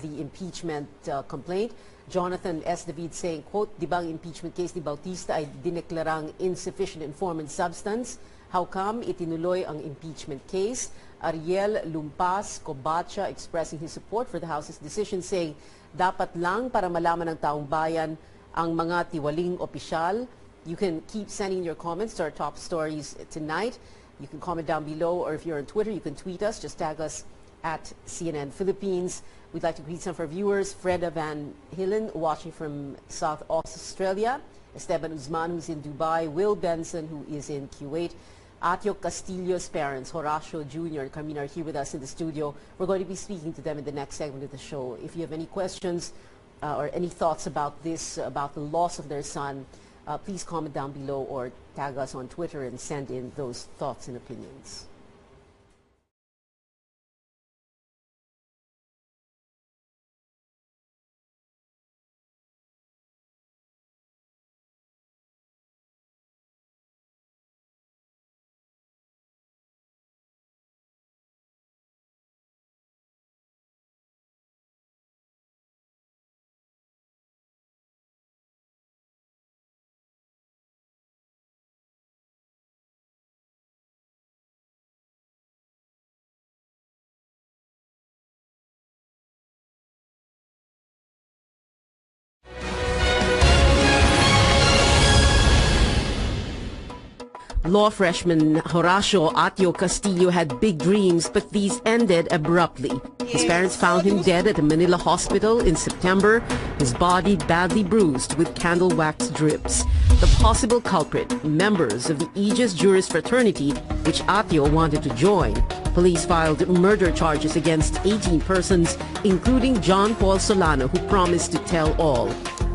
the impeachment complaint. Jonathan S. David saying, quote, di bang impeachment case ni Bautista ay dineklarang insufficient in form and substance? How come itinuloy ang impeachment case? Ariel Lumpas Cobacha expressing his support for the House's decision, saying dapat lang para malaman ng taong bayan ang mga tiwaling opisyal. You can keep sending your comments to our top stories tonight. You can comment down below, or if you're on Twitter, you can tweet us. Just tag us at CNN Philippines. We'd like to greet some of our viewers. Freda Van Hillen, watching from South Australia. Esteban Uzman, who's in Dubai. Will Benson, who is in Kuwait. Atio Castillo's parents, Horacio Jr. and Carmina, are here with us in the studio. We're going to be speaking to them in the next segment of the show. If you have any questions or any thoughts about this, about the loss of their son, please comment down below or tag us on Twitter and send in those thoughts and opinions. Law freshman Horacio Atio Castillo had big dreams, but these ended abruptly. His parents found him dead at a Manila hospital in September, his body badly bruised with candle wax drips. The possible culprit, members of the Aegis Juris fraternity, which Atio wanted to join. Police filed murder charges against 18 persons, including John Paul Solano, who promised to tell all.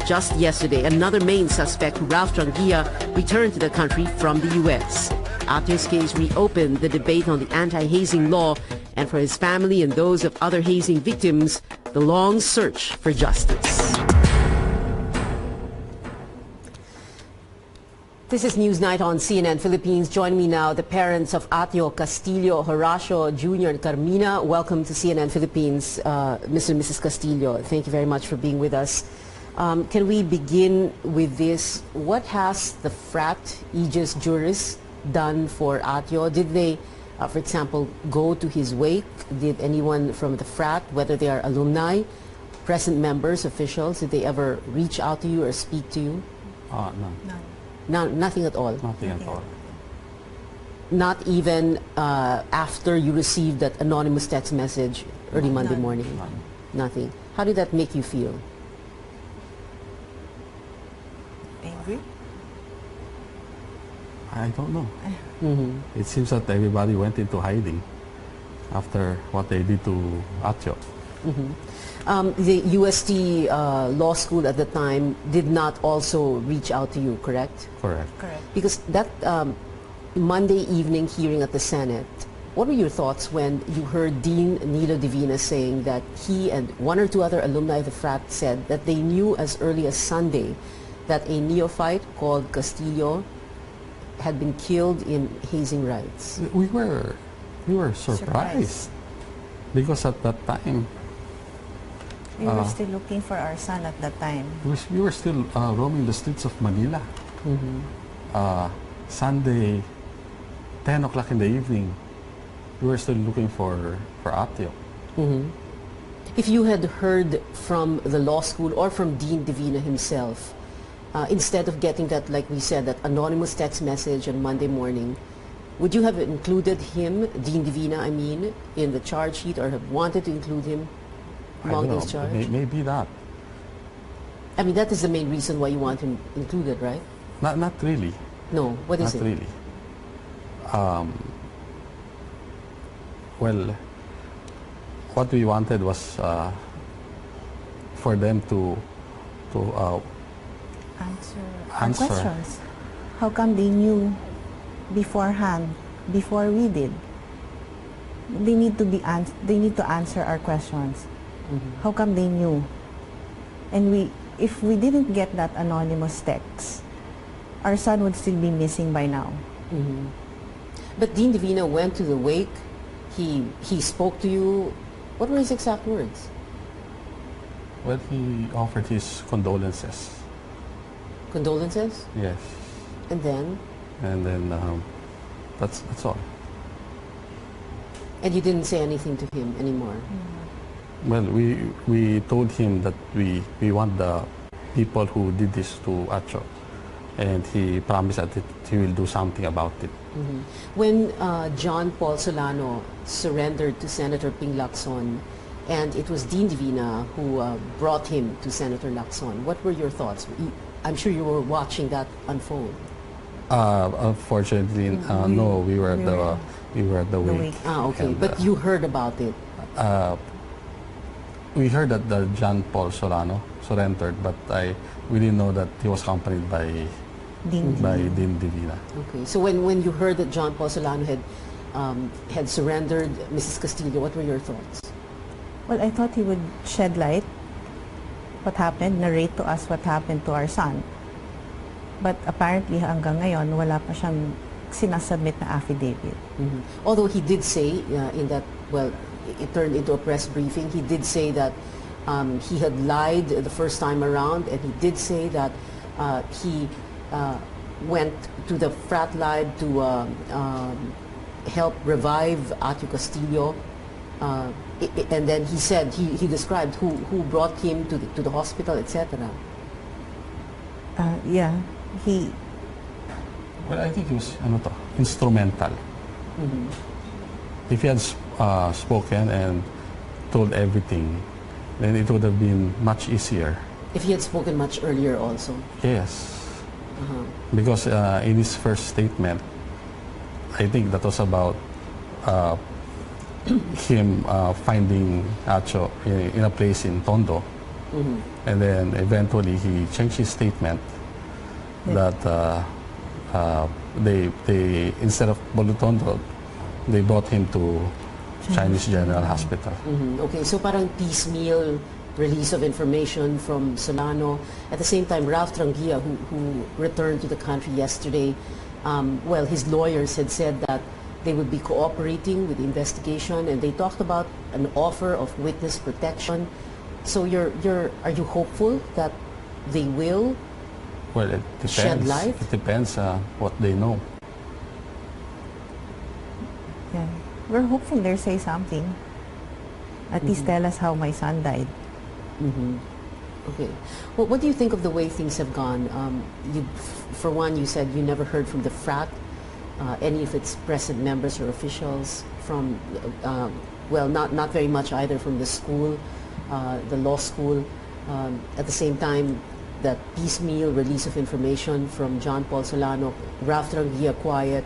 Just yesterday, another main suspect, Ralph Tranquilla, returned to the country from the U.S. Atio's case reopened the debate on the anti-hazing law, and for his family and those of other hazing victims, the long search for justice. This is Newsnight on CNN Philippines. Join me now, the parents of Atio Castillo, Horacio Jr. and Carmina. Welcome to CNN Philippines, Mr. and Mrs. Castillo. Thank you very much for being with us. Can we begin with this? What has the frat Aegis Juris done for Atio? Did they, for example, go to his wake? Did anyone from the frat, whether they are alumni, present members, officials, did they ever reach out to you or speak to you? No. Nothing at all? Nothing at all. Not even after you received that anonymous text message early Monday morning? Nothing. How did that make you feel? Angry? I don't know. It seems that everybody went into hiding after what they did to Atio. The UST law school at the time did not also reach out to you, correct? Correct. Because that Monday evening hearing at the Senate, what were your thoughts when you heard Dean Nilo Divina saying that he and one or two other alumni of the frat said that they knew as early as Sunday that a neophyte called Castillo had been killed in hazing rites? We were surprised because at that time we were still looking for our son at that time. We were still roaming the streets of Manila. Sunday, 10 o'clock in the evening, we were still looking for Atio. If you had heard from the law school or from Dean Divina himself, instead of getting that, like we said, that anonymous text message on Monday morning, would you have included him, Dean Divina, I mean, in the charge sheet, or have wanted to include him among those charges? Maybe that. I mean, that is the main reason why you want him included, right? Not really. No, what is it? Not really. Well, what we wanted was for them to answer questions. How come they knew beforehand, before we did? They need to answer our questions. How come they knew? And if we didn't get that anonymous text, our son would still be missing by now. But Dean Divina went to the wake. He spoke to you. What were his exact words? Well, he offered his condolences. Condolences? Yes. And then? And then that's all. And you didn't say anything to him anymore? Well, we told him that we want the people who did this to Atio and he promised that he will do something about it. When John Paul Solano surrendered to Senator Ping Lacson, and it was Dean Divina who brought him to Senator Lacson, what were your thoughts? I'm sure you were watching that unfold. Unfortunately, no, we were at the wake. Okay, And, but you heard about it. we heard that the John Paul Solano surrendered, but we didn't know that he was accompanied by Dean Divina. Okay, so when you heard that John Paul Solano had surrendered, Mrs. Castillo, what were your thoughts? Well, I thought he would shed light what happened, narrate to us what happened to our son. But apparently hanggang ngayon, wala pa siyang sinasubmit na affidavit. Although he did say in that, well, it turned into a press briefing, he did say that he had lied the first time around, and he did say that he went to the frat lab to help revive Atio Castillo. And then he said, he described who brought him to the hospital, etc. Yeah, he... Well, I think he was instrumental. If he had spoken and told everything, then it would have been much easier. If he had spoken much earlier also? Yes. Because in his first statement, I think that was about him finding Acho in a place in Tondo. And then eventually he changed his statement that they instead of Bolutondo, they brought him to Chinese General Hospital. Okay, so parang piecemeal release of information from Solano. At the same time, Ralph Trangia, who returned to the country yesterday, well, his lawyers had said that they would be cooperating with the investigation, and they talked about an offer of witness protection. So are you hopeful that they will shed light? It depends what they know. Yeah. We're hopeful they'll say something. At least tell us how my son died. Okay. Well, what do you think of the way things have gone? For one, you said you never heard from the frat, any of its present members or officials, from, well, not very much either from the school, the law school. At the same time, that piecemeal release of information from John Paul Solano, Ralph Trangia quiet,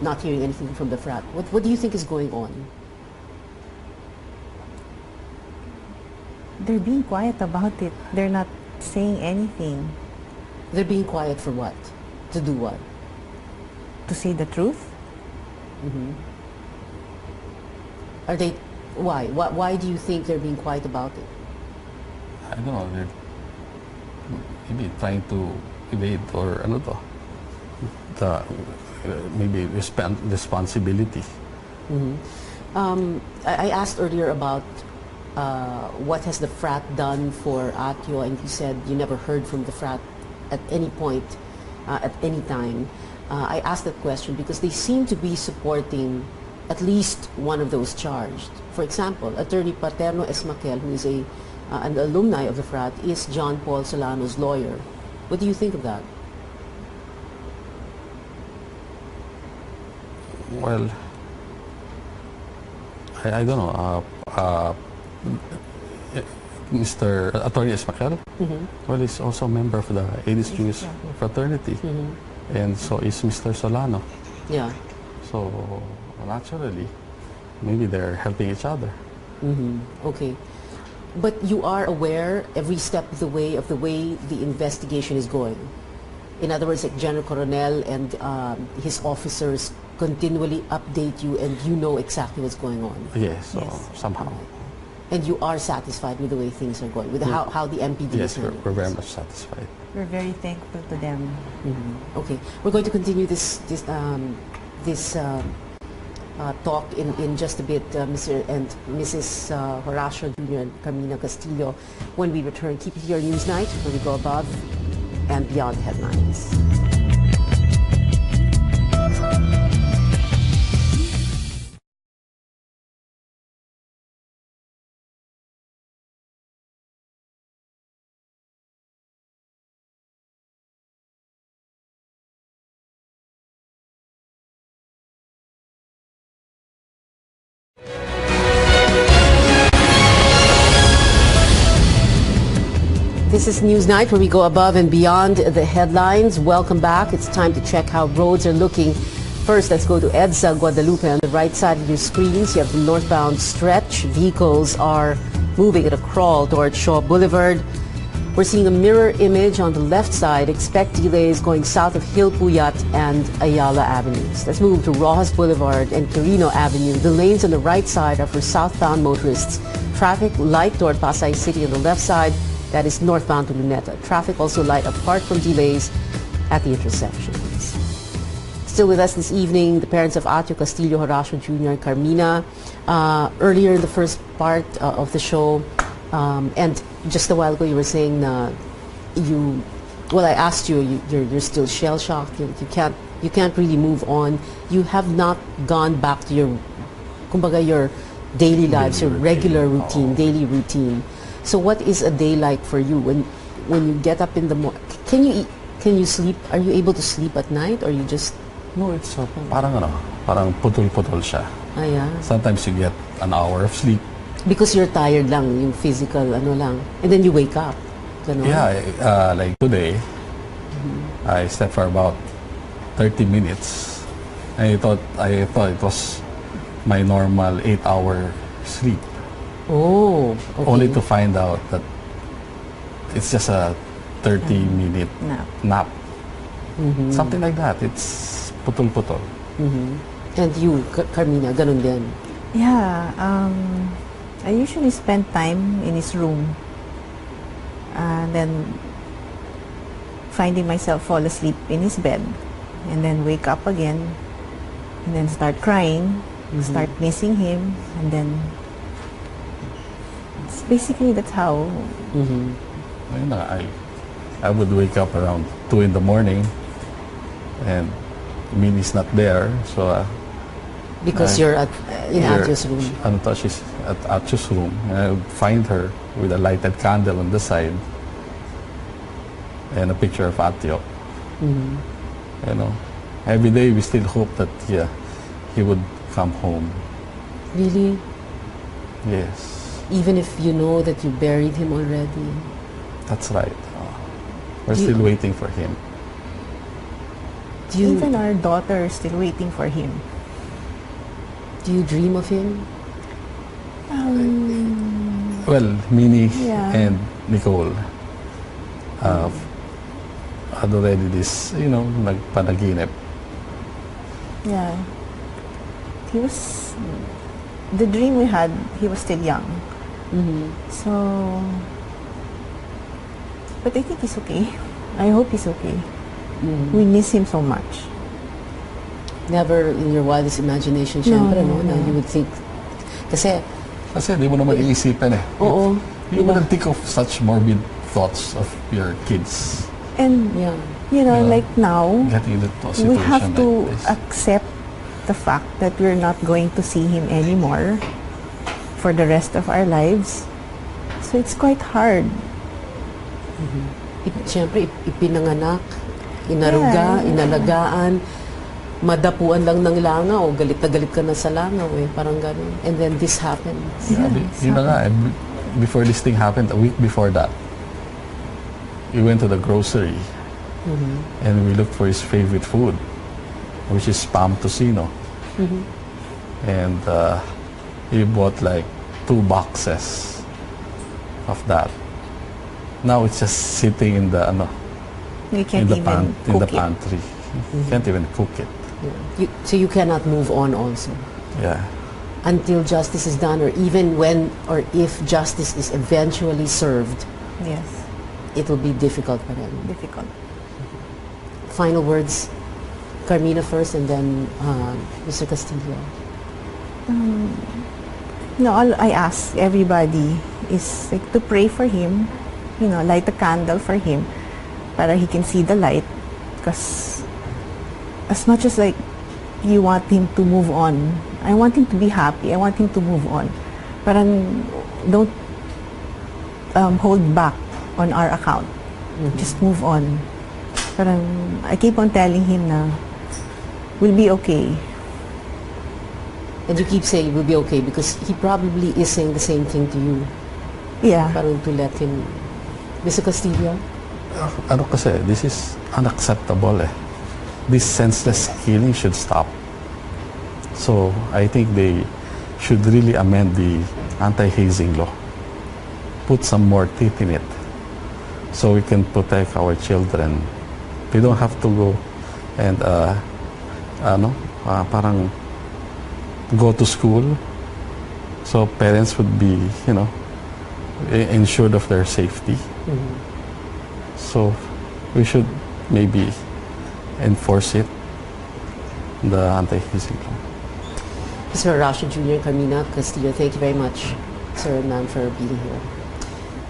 not hearing anything from the frat. What do you think is going on? They're being quiet about it. They're not saying anything. They're being quiet for what? To do what? To say the truth. Are they? Why? Why do you think they're being quiet about it? I don't know. They're maybe trying to evade or maybe responsibility. I asked earlier about what has the frat done for Atio, and you said you never heard from the frat at any point, at any time. I asked that question because they seem to be supporting at least one of those charged. For example, Attorney Paterno Esmaquel, who is an alumni of the frat, is John Paul Solano's lawyer. What do you think of that? Well, I don't know. Mr. Attorney Esmaquel, well, he's also a member of the Aedes Jewish Fraternity, and so is Mr. Solano. Yeah. So naturally, maybe they're helping each other. Okay. But you are aware every step of the way the investigation is going. In other words, like General Coronel and his officers continually update you, and you know exactly what's going on. Yes, so somehow. And you are satisfied with the way things are going, with how the MPD is handling. Yes, we're very much satisfied. We're very thankful to them. Okay, we're going to continue this talk in just a bit, Mr. and Mrs. Horacio Jr. and Carmina Castillo, when we return. Keep it here, Newsnight, where we go above and beyond headlines. This is News Night, where we go above and beyond the headlines. Welcome back. It's time to check how roads are looking. First, let's go to EDSA Guadalupe. On the right side of your screens, you have the northbound stretch. Vehicles are moving at a crawl towards Shaw Boulevard. We're seeing a mirror image on the left side. Expect delays going south of Hill Puyat and Ayala Avenues. Let's move to Rojas Boulevard and Quirino Avenue. The lanes on the right side are for southbound motorists. Traffic light toward Pasay City on the left side. That is northbound to Luneta. Traffic also light apart from delays at the intersections. Still with us this evening, the parents of Atio Castillo Horacio Jr. and Carmina. Earlier in the first part of the show, and just a while ago you were saying well, I asked you, you're still shell-shocked. You can't really move on. You have not gone back to your daily lives, your regular routine, daily routine. So what is a day like for you when you get up in the morning? Can you sleep? Are you able to sleep at night, or you just? No, it's parang putol-putol siya. Yeah. Sometimes you get an hour of sleep. Because you're tired lang, yung physical lang, and then you wake up. Ganon? Yeah, like today, I slept for about 30 minutes. I thought it was my normal 8-hour sleep. Oh, okay. Only to find out that it's just a 30-minute nap. Something like that. It's putol-putol. And you, Carmina, ganun din? Yeah, I usually spend time in his room. Then finding myself fall asleep in his bed. And then wake up again. And then start crying. Start missing him. And then basically that's how. I would wake up around 2 in the morning, and Minnie's not there, so because you're in Atio's room. She's at Atio's room, and I would find her with a lighted candle on the side and a picture of Atio. Every day we still hope that he would come home. Really? Yes. Even if you know that you buried him already? That's right. We're still waiting for him. Even our daughter is still waiting for him. Do you dream of him? Well, Minnie and Nicole had already this, nagpanaginip. Yeah. The dream we had, he was still young. So, but I think he's okay. I hope he's okay. We miss him so much. Never in your wildest imagination, syempre, no? You would think, kasi di mo naman iisipin eh. Oo. You wouldn't think of such morbid thoughts of your kids. And, like now, we have to accept the fact that we're not going to see him anymore for the rest of our lives. So it's quite hard. Siyempre, ipinanganak, inaruga, inalagaan, madapuan lang ng langaw, galit na galit ka na sa langaw parang gano'n. And then this happens. Before this thing happened, a week before that, we went to the grocery and we looked for his favorite food, which is Spam Tocino. And he bought like 2 boxes of that. Now it's just sitting in the pantry. You can't even cook it. So you cannot move on also. Yeah. Until justice is done, or even when or if justice is eventually served. Yes. It will be difficult for them. Difficult. Final words, Carmina first, and then Mr. Castillo. All I ask everybody is to pray for him, light a candle for him, para he can see the light. Because as much as you want him to move on, I want him to be happy. I want him to move on. Parang don't hold back on our account. Just move on. Parang I keep on telling him na we'll be okay. And you keep saying we'll be okay because he probably is saying the same thing to you. Yeah. Parang to let him Mr. Castillo? Ano kasi, this is unacceptable eh. This senseless killing should stop. So, I think they should really amend the anti-hazing law. Put some more teeth in it so we can protect our children. They don't have to go and parang go to school, so parents would be, ensured of their safety. So we should maybe enforce it, the anti-hazing law. Mr. Rashid Jr., Carmina, Castillo, thank you very much, sir and ma'am, for being here.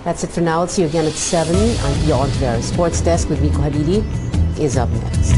That's it for now. I'll see you again at 7 on Beyond Fair. Sports Desk with Miko Hadidi is up next.